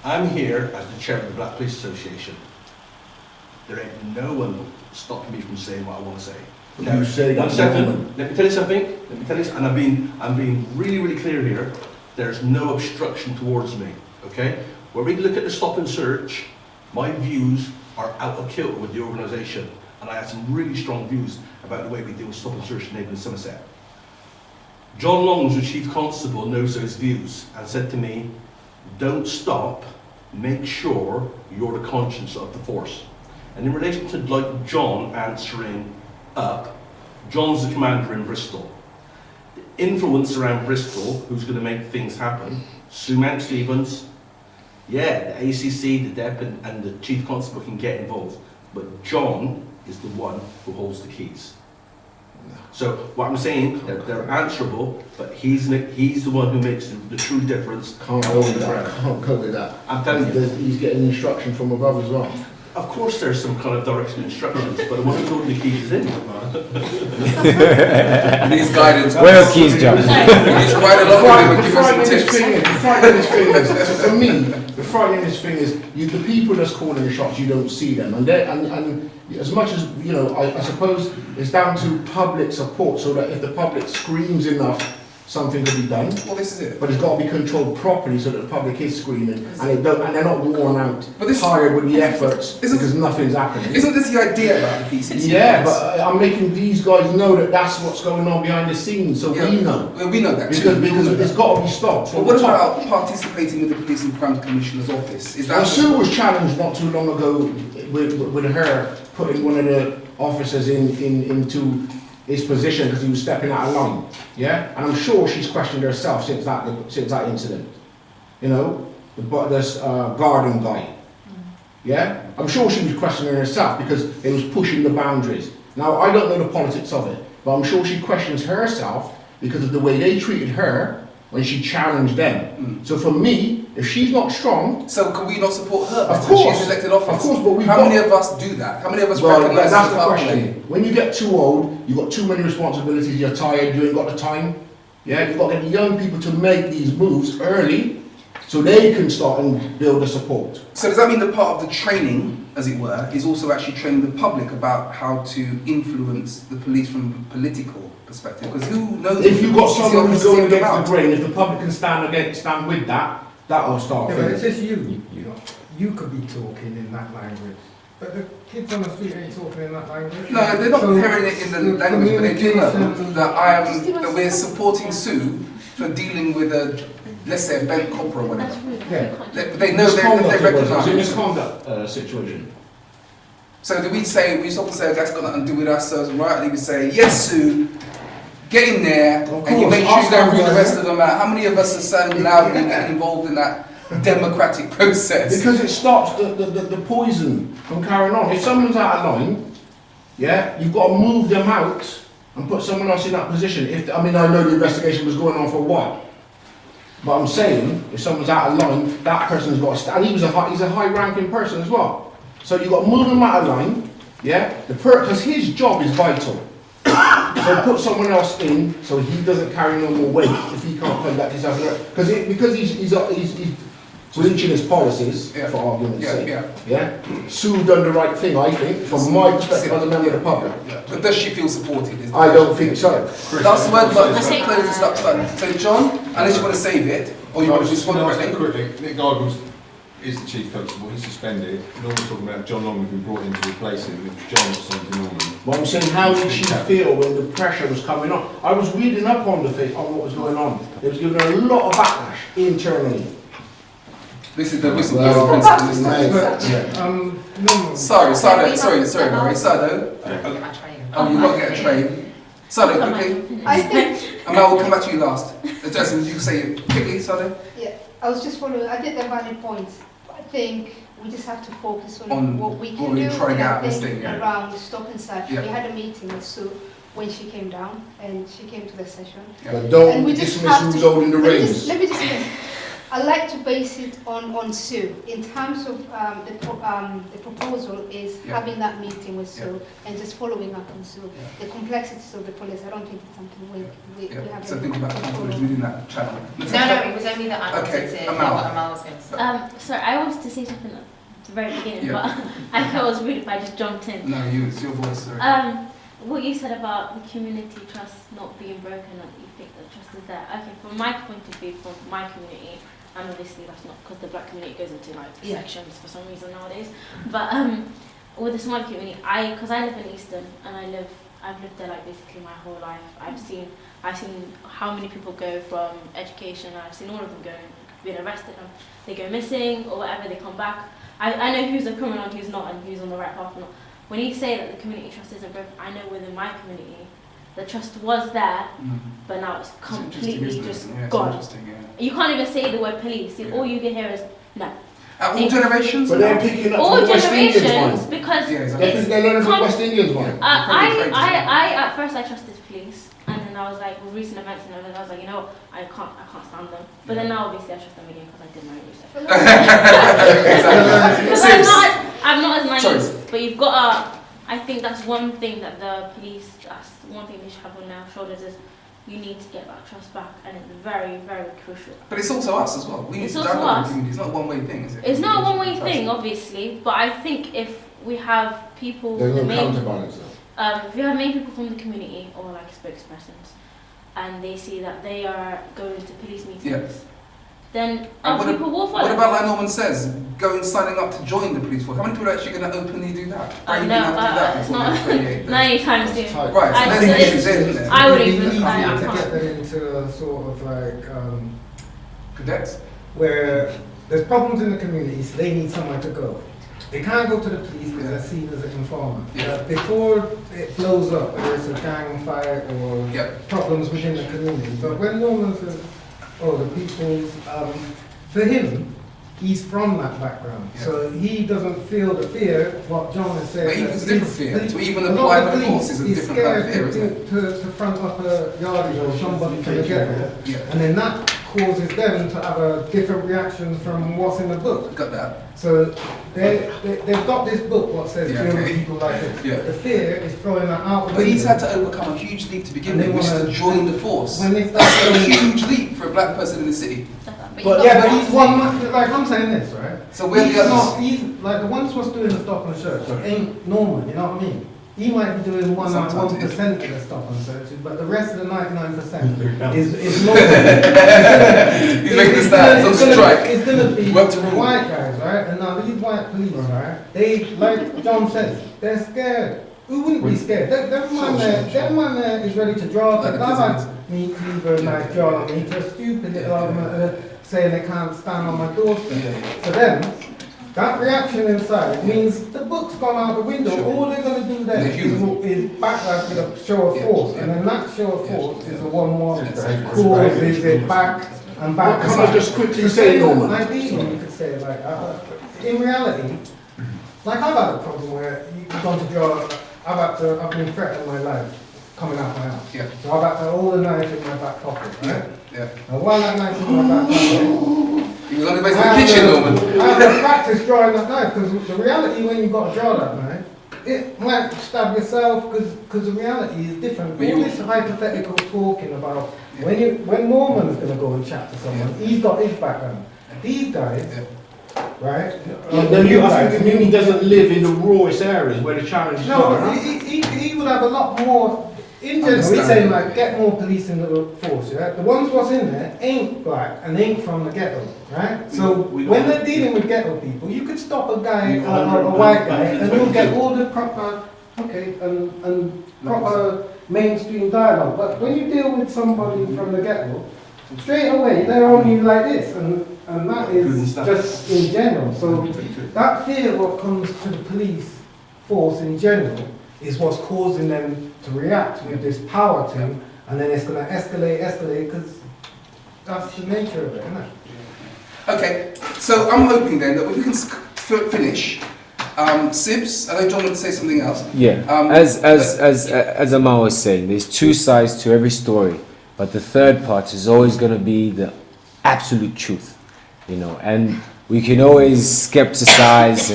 Speaker 13: I'm here as the chair of the Black Police Association. There ain't no one stopping me from saying what I want to say. Now,
Speaker 8: You say
Speaker 13: one
Speaker 8: that
Speaker 13: second, let me tell you something. Let me tell you, and I'm being really, really clear here. There's no obstruction towards me, okay? Where we look at the stop and search, my views are out of kilter with the organisation, and I have some really strong views about the way we deal with stop and search in Avon Somerset. John Long, who's the Chief Constable, knows those views and said to me, don't stop, make sure you're the conscience of the force. And in relation to like John answering up, John's the commander in Bristol. The influence around Bristol, who's going to make things happen, Somerset Stevens, yeah, the ACC, the DEP and the Chief Constable can get involved, but John is the one who holds the keys. So what I'm saying, they're answerable, but he's the one who makes the true difference.
Speaker 8: Can't go with that. Can't go with that.
Speaker 13: I'm telling you.
Speaker 8: He's getting instruction from above as well.
Speaker 13: Of course there's some kind of direction instructions, but the one who's holding the keys is in.
Speaker 4: Needs guidance.
Speaker 15: Where are keys, John?
Speaker 4: Needs quite a lot of people give us some tips.
Speaker 8: For me, the frightening thing is the people that's calling the shots, you don't see them. And as much as, you know, I suppose it's down to public support, so that if the public screams enough, something can be done.
Speaker 4: Well, this is it.
Speaker 8: But it's got to be controlled properly so that the public is screaming and they're not worn out,
Speaker 4: but
Speaker 8: tired with the efforts because nothing's happening.
Speaker 4: Isn't this the idea about the PCC?
Speaker 8: Yeah, but I'm making these guys know that that's what's going on behind the scenes, so we know.
Speaker 4: Well, we know that
Speaker 8: because it's got to be stopped.
Speaker 4: But what about participating with the Police and Crime Commissioner's office? Is that?
Speaker 8: Well, Sue was challenged not too long ago with her putting one of the officers into his position because he was stepping out of line. Yeah, and I'm sure she's questioned herself since that incident. You know, the garden guy. Yeah, I'm sure she was questioning herself because it was pushing the boundaries. Now I don't know the politics of it, but I'm sure she questions herself because of the way they treated her when she challenged them. So for me, if she's not strong,
Speaker 4: so can we not support her?
Speaker 8: Of course,
Speaker 4: she's elected office.
Speaker 8: Of course, but
Speaker 4: how many of us do that? How many of us recognise
Speaker 8: that's the question. When you get too old, you've got too many responsibilities. You're tired. You ain't got the time. Yeah, you've got to get the young people to make these moves early, so they can start and build the support.
Speaker 4: So does that mean that part of the training, as it were, is also actually training the public about how to influence the police from a political perspective? Because who knows
Speaker 8: if you've got someone who's going against the grain, if the public can stand with that, that'll start.
Speaker 7: Yeah, but it's just you could be talking in that language. But the kids on the street ain't talking in that language.
Speaker 4: No, they're not
Speaker 7: So
Speaker 4: hearing it in the language, but they do know
Speaker 7: communication-
Speaker 4: that we're supporting Sue for dealing with a, let's say, a bent copper or whatever.
Speaker 7: Yeah.
Speaker 4: They know they recognise
Speaker 8: It's a
Speaker 4: it.
Speaker 8: misconduct situation.
Speaker 4: So do we say, we stop and say, that's got nothing to do with us, so rightly we say, yes, Sue, get in there,
Speaker 8: Of
Speaker 4: and you
Speaker 8: course,
Speaker 4: make sure you don't read the
Speaker 8: ask
Speaker 4: rest of them out. How many of us are standing loudly getting involved in that democratic process?
Speaker 8: Because it stops the poison from carrying on. If someone's out of line, yeah, you've got to move them out and put someone else in that position. I know the investigation was going on for a while. But I'm saying, if someone's out of line, that person's got to stand. He's a high-ranking person as well. So you've got to move him out of line, yeah? Because his job is vital. So put someone else in so he doesn't carry no more weight if he can't conduct himself. Because he's breaching his policies, for argument's sake. Yeah? Sue done the right thing, I think, from my perspective as a member of the public.
Speaker 4: But does she feel supported?
Speaker 8: I don't think so.
Speaker 4: Last word, but let's close this up. So John, unless you want to save it, or you want to respond quickly.
Speaker 5: Nick Gargles is the chief constable, he's suspended. Norman talking about John Long has been brought in to replace him, if John was signed to Norman.
Speaker 8: But I'm saying, how did she feel when the pressure was coming on? I was reading up on what was going on. It was giving her a lot of backlash internally.
Speaker 4: This is the whistleblower principle, isn't it?
Speaker 7: No.
Speaker 4: Sorry, Mary. Sado. Oh, you've got to get a train. Sado, quickly.
Speaker 3: I think,
Speaker 4: And I will come back to you last. Justin, you can say it quickly, Sado.
Speaker 3: yeah, I was just following, I think they're valid points. I think we just have to focus on what we can do.
Speaker 4: trying
Speaker 3: And I
Speaker 4: out this
Speaker 3: think
Speaker 4: thing, yeah.
Speaker 3: around stop and search.
Speaker 4: Yeah.
Speaker 3: We had a meeting with Sue when she came down, and she came to the session.
Speaker 8: But
Speaker 3: And
Speaker 8: don't
Speaker 3: we just
Speaker 8: dismiss
Speaker 3: have
Speaker 8: who's
Speaker 3: to-
Speaker 8: holding the reins.
Speaker 3: Let me just finish. I like to base it on Sue. In terms of the proposal is
Speaker 4: Yeah.
Speaker 3: having that meeting with Sue and just following up on Sue.
Speaker 4: Yeah.
Speaker 3: The complexities of the police, I don't think it's something we have.
Speaker 4: So
Speaker 3: any
Speaker 4: think about
Speaker 3: control
Speaker 4: who's
Speaker 3: over.
Speaker 4: within that channel.
Speaker 12: No, it was only that I wanted
Speaker 4: Okay,
Speaker 12: to hear
Speaker 4: Amal.
Speaker 12: what Amal was going to say.
Speaker 9: Sorry, I wanted to say something at the very beginning,
Speaker 4: Yeah.
Speaker 9: but I thought it was rude if I just jumped in.
Speaker 4: No, it's your voice, sorry.
Speaker 9: What you said about the community trust not being broken, that you think the trust is there. Okay, from my point of view, from my community, and obviously that's not because the black community goes into like sections for some reason nowadays, but with the Somali community, because I live in Easton and I've lived there like basically my whole life. I've seen how many people go from education. I've seen all of them being arrested, and they go missing or whatever. They come back. I know who's a criminal and who's not, and who's on the right path or not. When you say that the community trust isn't broken, I know within my community the trust was there, but now it's completely just gone. You can't even say the word police. All you can hear is no.
Speaker 4: All generations?
Speaker 8: But they're picking up
Speaker 9: all
Speaker 8: from the West Indians
Speaker 9: generations,
Speaker 8: one.
Speaker 9: because
Speaker 8: They're learning from West Indians one.
Speaker 9: I at first I trusted police, and then I was like, with recent events and everything, I was like, you know what, I can't stand them. But then now obviously I trust them again because I did my research. Because I'm not as naive, but you've got to. I think that's one thing that the police, that's one thing they should have on their shoulders is you need to get that trust back, and it's very, very crucial.
Speaker 4: But it's also us as well. We need
Speaker 9: It's
Speaker 4: to
Speaker 9: also
Speaker 4: dialogue with
Speaker 9: us.
Speaker 4: the community. It's not a one-way thing, is it?
Speaker 9: It's not a one-way thing, obviously, but I think if we have people,
Speaker 8: There's
Speaker 9: the
Speaker 8: no
Speaker 9: main,
Speaker 8: counterbalance though.
Speaker 9: if you have main people from the community or like spokespersons, and they see that they are going to police meetings, then other people will follow.
Speaker 4: What about like Norman says, going signing up to join the police force? How many people are actually going to openly do that?
Speaker 9: It's not anytime soon.
Speaker 4: Right, so there's the issues, isn't there?
Speaker 9: I would
Speaker 7: It'd be
Speaker 9: even.
Speaker 7: easier
Speaker 9: I
Speaker 7: to
Speaker 9: can't.
Speaker 7: get them into a sort of like
Speaker 4: cadets,
Speaker 7: where there's problems in the community, so they need somewhere to go. They can't go to the police because they're seen as an informer. Before it blows up, whether it's a gang fight or problems within the community. But when Norman says, "Oh, the people's," for him, he's from that background, so he doesn't feel the fear. What John has said.
Speaker 4: But even it's a different fear. To even
Speaker 7: a
Speaker 4: apply
Speaker 7: lot
Speaker 4: for
Speaker 7: of
Speaker 4: the force is a
Speaker 7: he's
Speaker 4: different kind of fear,
Speaker 7: scared
Speaker 4: isn't it?
Speaker 7: to front up a yardie or somebody from the get-go, and then that causes them to have a different reaction from what's in the book.
Speaker 4: Got that.
Speaker 7: So they've got this book what says deal with people like this.
Speaker 4: Yeah.
Speaker 7: But the fear is throwing that out.
Speaker 4: But he's had to overcome a huge leap to begin with, which is to join the force.
Speaker 7: When they
Speaker 4: That's a huge leap for a black person in the city.
Speaker 7: But he's one. Like I'm saying this, right?
Speaker 4: So we're
Speaker 7: he's
Speaker 4: the others.
Speaker 7: not. He's like the ones what's doing the stop and search ain't normal. You know what I mean? he might be doing 1%
Speaker 4: Sometimes it is.
Speaker 7: of the stop and searches, but the rest of the 99% is not.
Speaker 4: He's making a stand, it's on strike.
Speaker 7: It's going to be
Speaker 4: Work to
Speaker 7: the
Speaker 4: rule.
Speaker 7: white guys, right? And now these white police, right? They, like John says, they're scared. Who wouldn't be scared? That man there is ready to draw up.
Speaker 4: Like
Speaker 7: I've
Speaker 4: the
Speaker 7: had me Cleaver and like draw on me for a stupid little argument saying they can't stand on my doorstep. For them, that reaction inside means the book's gone out the window.
Speaker 4: Sure.
Speaker 7: All they're going to do then is backlash with a show of force. And then that show of force is the one more causes it back and back.
Speaker 8: Can I just quickly say, Norman?
Speaker 7: Ideally, you could say like, in reality, like I've had a problem where you've gone to draw, I've been threatened my life coming out my house.
Speaker 4: Yeah.
Speaker 7: So I've had to hold a knife in my back pocket, right?
Speaker 4: Yeah.
Speaker 7: And while that knife's in my back pocket,
Speaker 4: He was on the base of the kitchen, Norman.
Speaker 7: I have to practice drawing that knife, because the reality when you've got to draw that knife, it might stab yourself, because the reality is different.
Speaker 4: But
Speaker 7: All this hypothetical talking about, when Norman's going to go and chat to someone, he's got his background. These guys, right?
Speaker 8: I think the Muni doesn't live in the rawest areas where the challenges are.
Speaker 7: No, he would have a lot more. In general, he's saying like get more police in the force. Yeah, the ones what's in there ain't black and ain't from the ghetto, right? So when they're dealing with ghetto people, you could stop a guy, a white guy, and you'll get all the proper, and proper mainstream dialogue. But when you deal with somebody from the ghetto, straight away they're only like this, and that is just in general. So that fear what comes to the police force in general is what's causing them to react with this power thing, and then it's going to escalate, because that's the nature of it, isn't it?
Speaker 4: Okay, so I'm hoping then that if we can finish, Sibs, I know John wanted to say something else.
Speaker 2: Yeah, as Amal was saying, there's two sides to every story, but the third part is always going to be the absolute truth, you know, and we can always skepticize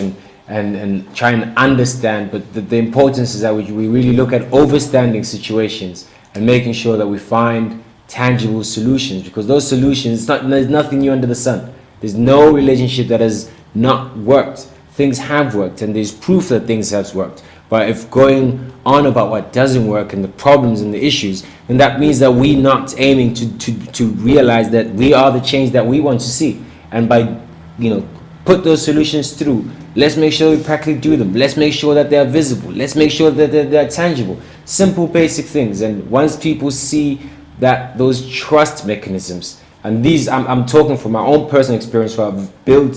Speaker 2: and try and understand, but the importance is that we really look at overstanding situations and making sure that we find tangible solutions, because those solutions, there's nothing new under the sun. There's no relationship that has not worked. Things have worked, and there's proof that things have worked. But if going on about what doesn't work and the problems and the issues, then that means that we're not aiming to realize that we are the change that we want to see. And by, you know, put those solutions through, let's make sure we practically do them. Let's make sure that they're visible. Let's make sure that they're tangible. Simple, basic things. And once people see that those trust mechanisms, and these, I'm talking from my own personal experience where I've built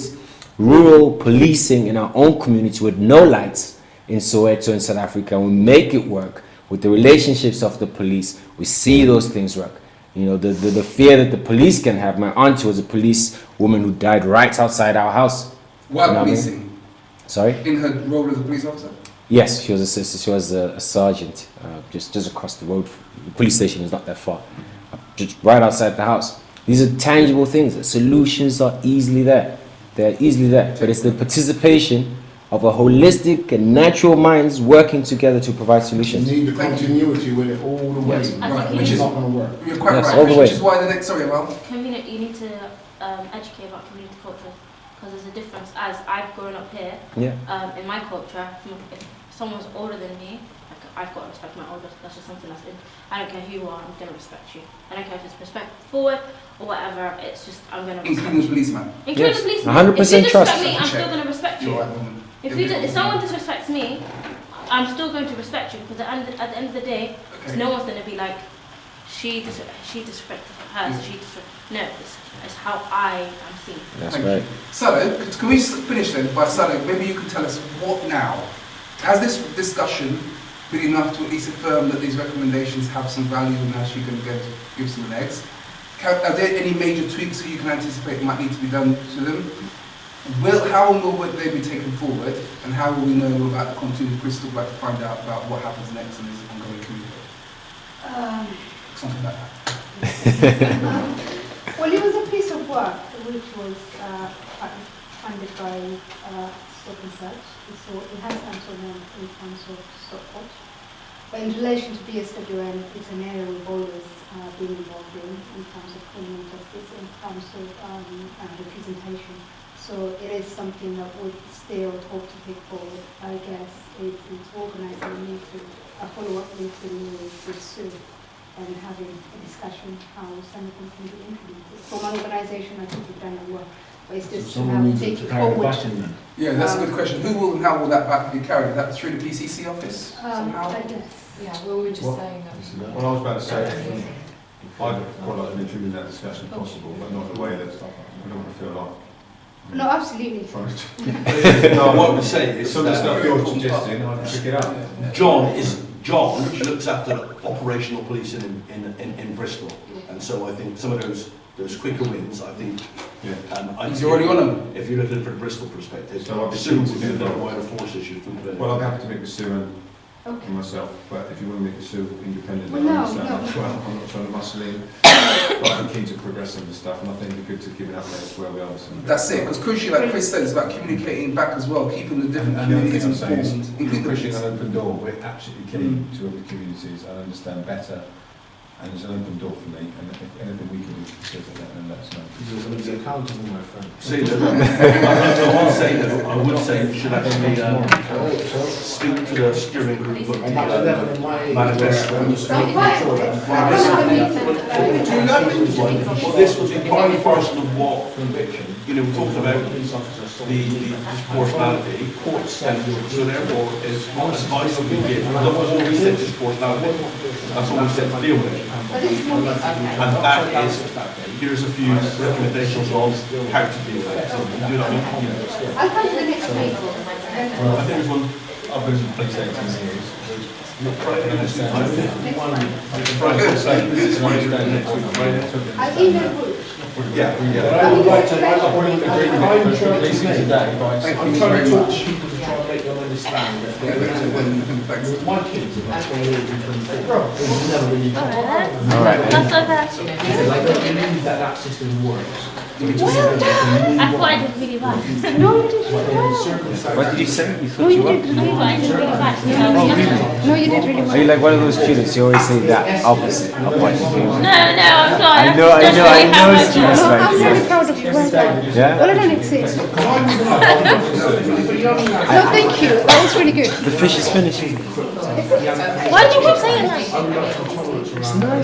Speaker 2: rural policing in our own community with no lights in Soweto in South Africa, and we make it work with the relationships of the police. We see those things work. You know, the fear that the police can have. My auntie was a police woman who died right outside our house.
Speaker 4: While
Speaker 2: you know
Speaker 4: policing?
Speaker 2: I mean? Sorry?
Speaker 4: In her role as a police officer?
Speaker 2: Yes, she was a sergeant, just across the road. The police station is not that far, just right outside the house. These are tangible things. The solutions are easily there. They're easily there. But it's the participation of a holistic and natural minds working together to provide solutions.
Speaker 8: You need the continuity with it all the way.
Speaker 2: Yes.
Speaker 4: Right,
Speaker 8: which is not going to work.
Speaker 4: You're quite
Speaker 2: Yes,
Speaker 4: right,
Speaker 2: all the way.
Speaker 4: which is why the next, sorry, well,
Speaker 9: You need to educate about community culture, because there's a difference. As I've grown up here, in my culture, if someone's older than me, like, I've got to respect my elders. That's just something that's in. I don't care who you are, I'm going to respect you. I don't care if it's respect forward or whatever, it's just, I'm going to respect
Speaker 4: including the
Speaker 9: you.
Speaker 4: policeman.
Speaker 9: Including the policeman.
Speaker 2: 100%
Speaker 9: if you
Speaker 2: trust.
Speaker 9: disrespect me, I'm still going to respect you.
Speaker 4: You're right, woman.
Speaker 9: If someone disrespects me, I'm still going to respect you, because at the end of the day, no one's going to be like, she disrespected her, so she disrespected. No, it's how I am seen.
Speaker 2: That's
Speaker 4: Thank
Speaker 2: right.
Speaker 4: you. So, can we finish then by Sally, maybe you can tell us what now? Has this discussion been enough to at least affirm that these recommendations have some value and actually going to give some legs? Are there any major tweaks that you can anticipate might need to be done to them? How will they be taken forward, and how will we know about the continued crystal ball to find out about what happens next in this ongoing community? Something like that.
Speaker 3: Well, it was a piece of work which was funded by Stop and Search, so it has come to them in terms of stopwatch. But in relation to BSWN, it's an area we've always been involved in terms of criminal justice, in terms of representation. So it is something that we still hope to take forward. I guess it's organising a meeting, a follow-up meeting with Sue, and having a discussion how some of them can be implemented. From an organisation, I think we've done the work, but it's just to now take it forward.
Speaker 4: Yeah, that's a good question. Who will and how will that back be carried? Is that through the PCC office somehow?
Speaker 3: I guess.
Speaker 10: Yeah, well, we were just saying that.
Speaker 5: Well, I was about to say, I'd quite like to be included in that discussion if possible, but not in a way that I don't want to feel like
Speaker 3: No, absolutely.
Speaker 5: trying to...
Speaker 13: No, what I would say is
Speaker 5: some of the
Speaker 13: that
Speaker 5: stuff you're suggesting, I'd pick it up.
Speaker 13: John looks after operational policing in Bristol, and so I think some of those quicker wins, I think,
Speaker 4: He's already on them.
Speaker 13: If you're looking from a Bristol perspective,
Speaker 5: So I'll
Speaker 13: Sue will
Speaker 5: be
Speaker 13: do the wider force issues.
Speaker 5: Well, I'm happy to meet with Sue and
Speaker 3: Okay.
Speaker 5: myself, but if you want to meet with Sue independently,
Speaker 3: Well, no,
Speaker 5: I understand
Speaker 3: no.
Speaker 5: that as well. I'm not trying to muscle in, but I'm keen to progress some of the stuff, and I think it'd be good to give an update as to where we are.
Speaker 4: That's it, because crucially, like Chris said, it's about communicating back as well, keeping the different
Speaker 5: And the other
Speaker 4: communities
Speaker 5: thing I'm saying
Speaker 4: informed,
Speaker 5: is,
Speaker 4: including the
Speaker 5: pushing
Speaker 4: police.
Speaker 5: an open door, we're absolutely keen to other communities and understand better, and it's an open door for me, and if anything we can do to facilitate that, then let us know.
Speaker 8: You're going to be accountable, my friend.
Speaker 13: Say that. I would say you should actually speak to the steering group of the manifesto. Well, this was part and parcel of what, you know, we talked about the proportionality, and so therefore it's not advice that we give. The whole we said is proportionality. That's what we said to deal with it. And that is, here's a few recommendations on how to deal with it. So we'll do that.
Speaker 3: I'll come to the next meeting.
Speaker 5: I think there's one, I've been to police agencies here.
Speaker 3: I'll email Ruth.
Speaker 13: Yeah.
Speaker 8: I would like to,
Speaker 5: I'm trying to talk to people to try and make them understand that with my kids, about 20 years and 24, it was never really
Speaker 9: That's okay.
Speaker 8: because I don't believe that system works.
Speaker 9: I thought I did really bad.
Speaker 3: No, you did really well.
Speaker 2: What did you say? You
Speaker 3: No,
Speaker 2: thought
Speaker 3: you
Speaker 2: you were?
Speaker 3: did really
Speaker 9: I
Speaker 3: well.
Speaker 9: did really bad.
Speaker 3: No, you did really
Speaker 2: Are
Speaker 3: well.
Speaker 2: you like one of those students you always say that opposite of what you feel?
Speaker 9: No, I'm sorry.
Speaker 2: I know students
Speaker 3: No,
Speaker 2: like
Speaker 3: I'm
Speaker 2: you.
Speaker 3: really proud of you. Well done.
Speaker 2: Yeah?
Speaker 3: Well, I don't exist. No, thank you. That was really good.
Speaker 2: The fish is finishing.
Speaker 9: Why do you keep saying that?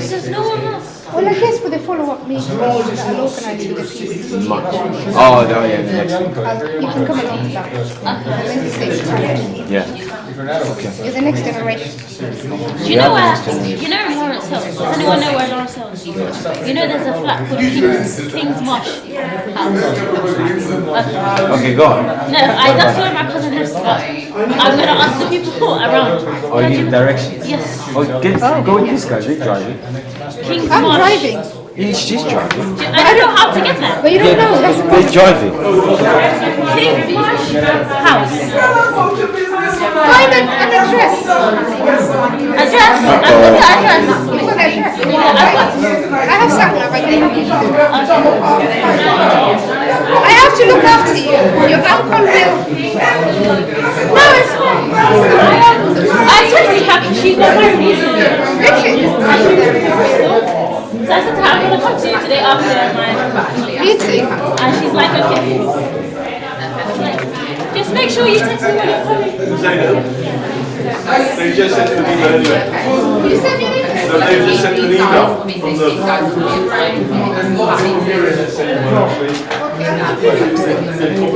Speaker 9: Because no one else.
Speaker 3: Well, I guess for the follow-up meeting, I'll organise with the PCC.
Speaker 2: Much. Oh, no, yeah, the next one.
Speaker 3: You can come along to that. When the same challenge.
Speaker 2: Yeah.
Speaker 3: You're the next generation.
Speaker 9: Do you know where? You know Lawrence Hill? Does anyone know where Lawrence Hill is? You know there's a flat called King's Marsh House.
Speaker 2: Okay, go on.
Speaker 9: No, that's where my cousin lives. But I'm going to ask the people around.
Speaker 2: Oh, you need directions?
Speaker 9: Yes.
Speaker 2: Oh, go with these guys, they're driving.
Speaker 9: King's
Speaker 3: I'm
Speaker 9: Marsh.
Speaker 3: driving.
Speaker 2: Yeah, she's driving.
Speaker 9: I don't know how to get there.
Speaker 3: But you don't know. That's
Speaker 2: They're driving.
Speaker 9: King's Marsh House.
Speaker 3: Find an address.
Speaker 9: Address? I'm looking at address.
Speaker 3: What address? I have something. I have to look after you. Your uncle will. No, it's fine.
Speaker 9: I'm totally happy she got married recently.
Speaker 3: Really?
Speaker 9: So I said to her, I'm going to come to you today after my...
Speaker 3: Me too.
Speaker 9: And she's like, okay. Just make sure you text me when you're coming.
Speaker 13: They just sent an email anyway.
Speaker 3: You sent me an email?
Speaker 13: So they just sent an email from the...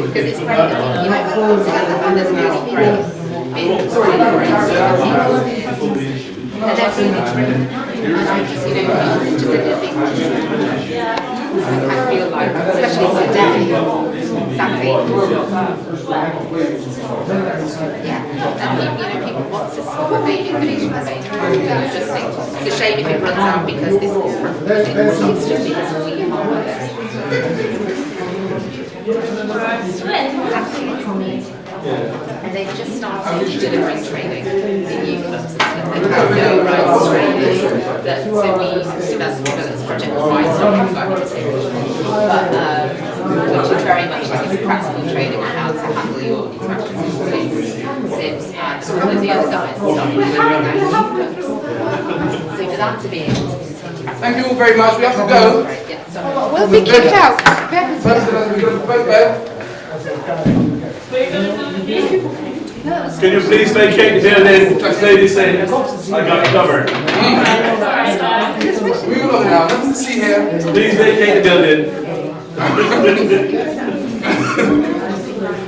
Speaker 12: Because it's very, and there's no break. And that's really true. Just, you know, just a big I feel like, especially today, exactly. Yeah, and people want to support the information at the same time. It's just it's a shame if it runs out because this it's just because we are and they've just started delivering training in youth clubs and stuff. They've had no rights training. So that's this project was my story back in but which is very much like it's practical training on how to handle your interactions with police, SIBs, and all of the other guys starting to so for that to be able to continue.
Speaker 4: Thank you all very much. We have to go.
Speaker 3: We'll be kicked out.
Speaker 13: Can you please vacate the building? Ladies say, I got it covered.
Speaker 4: Move along now, nothing to see here.
Speaker 13: Please vacate the building.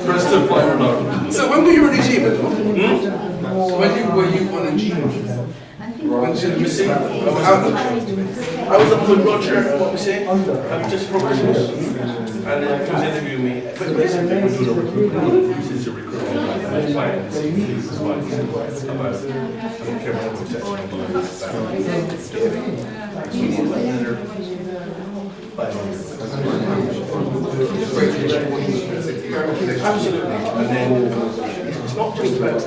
Speaker 13: Press the fire alarm.
Speaker 4: So when were you on achievement? When were you on achievement? When did you see?
Speaker 13: I was up with Roger, what we say, just for Christmas. And he was interviewing me. But basically, we do the recruitment. This is the recruitment. That's why this is why it's about criminal protection. Absolutely. And then it's not just about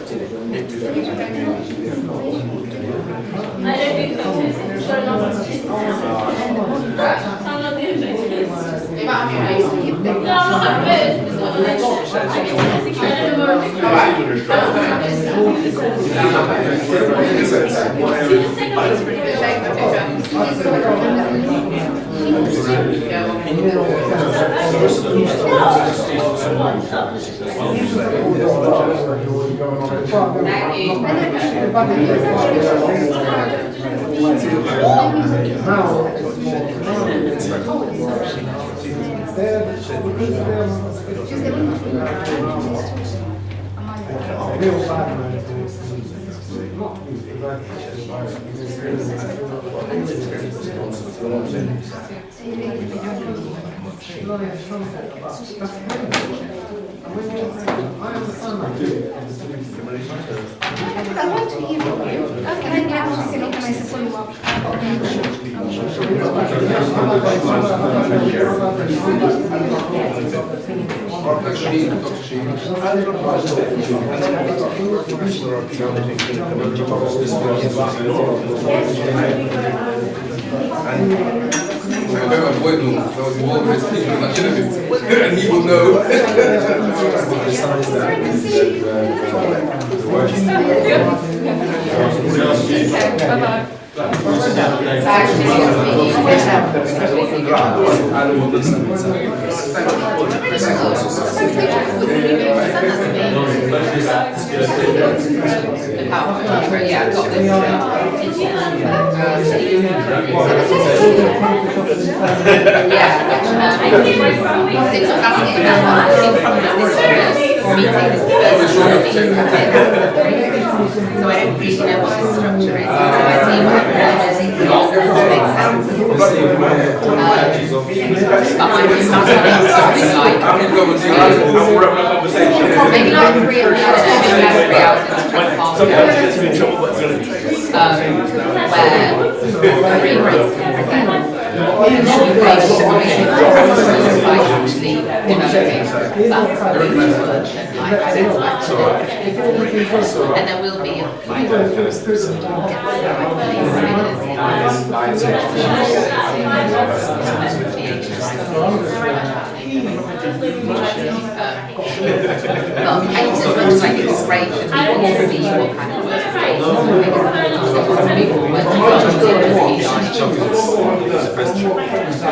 Speaker 4: and he will know.
Speaker 12: So I don't really know what the structure is. So I see what makes sense. But I was starting something like maybe like 3 hours, where three groups can present. And there will be like I think it's great for people to see what kind of work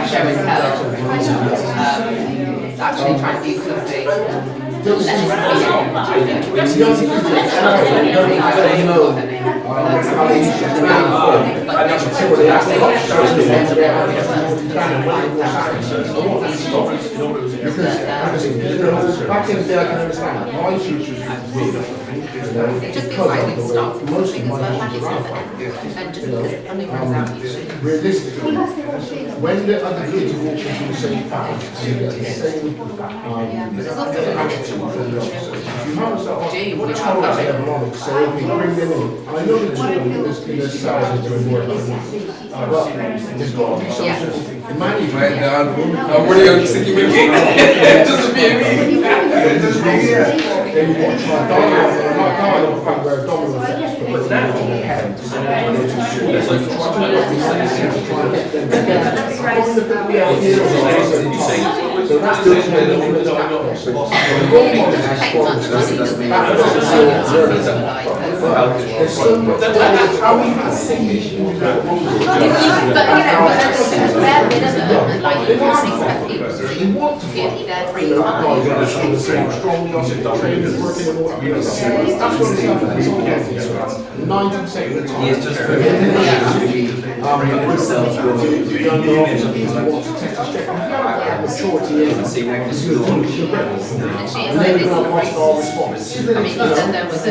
Speaker 12: show and tell, actually try and do something
Speaker 8: back in the day I can understand that. My teachers
Speaker 12: it just feels like we've started something as well, like it's not an end. And just because it only comes out usually.
Speaker 8: realistically, when the other kids walk into the same pattern, you get the same
Speaker 12: Yeah, but there's also a limit to what we
Speaker 8: you want to try to have on it, so if we bring them in, I know the two in this cells are doing work, but there's got to be some sort of management.
Speaker 4: I'm really on sticky wicket. Just to be a me.
Speaker 8: Then you've got to try dialogue, and not dialogue from where Domino is, but now so that's the how we can see
Speaker 12: like you can't expect people to be their free
Speaker 8: know, guys that are strongly on the training, working in water. That's what it's like. 90% of the time. Yes, just for the younger officers who want to test the strength. Maturity is and then we're going to watch our response.
Speaker 12: I mean, even though there was a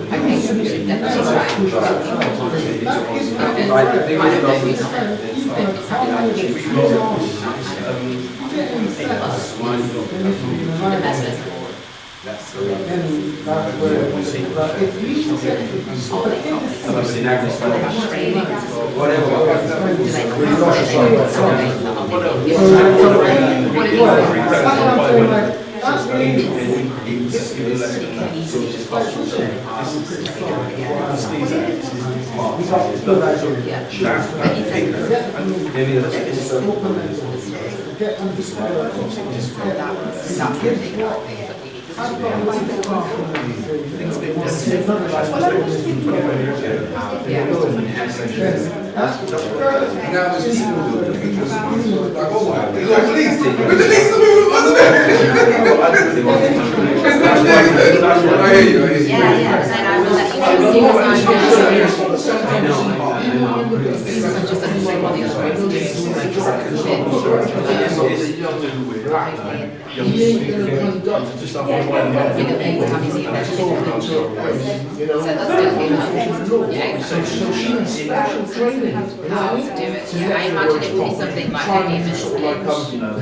Speaker 12: I think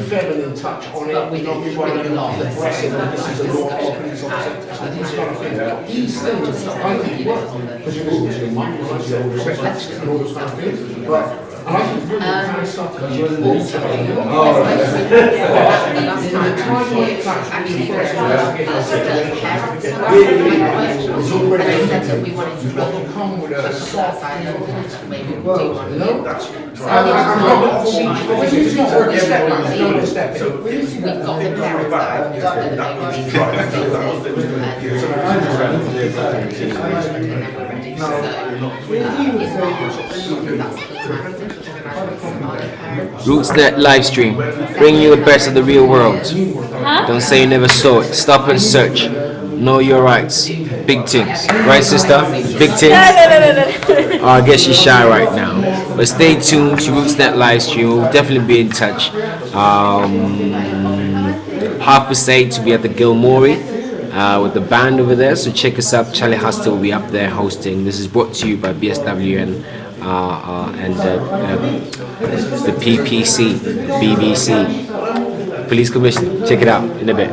Speaker 8: feminine touch on it, not be running off the press and this is a law of police officer, these kind of things. These things, I think, work, because you listen to your mind, you listen to your reflection and all those kind of things, but I think really kind of stuff that you also in the time we wanted to come with a soft maybe we do want to do that. It's not working step. We've got the parents that
Speaker 2: Rootsnet live stream, bringing you the best of the real world. Don't say you never saw it. Stop and search. Know your rights. Big things, right, sister? Big things. Oh, I guess she's shy right now. But stay tuned to Rootsnet live stream. We'll definitely be in touch. 8:30 to be at the Gilmore with the band over there. So check us up. Charlie Hustle will be up there hosting. This is brought to you by BSWN and the PPC, BBC, Police Commission. Check it out in a bit.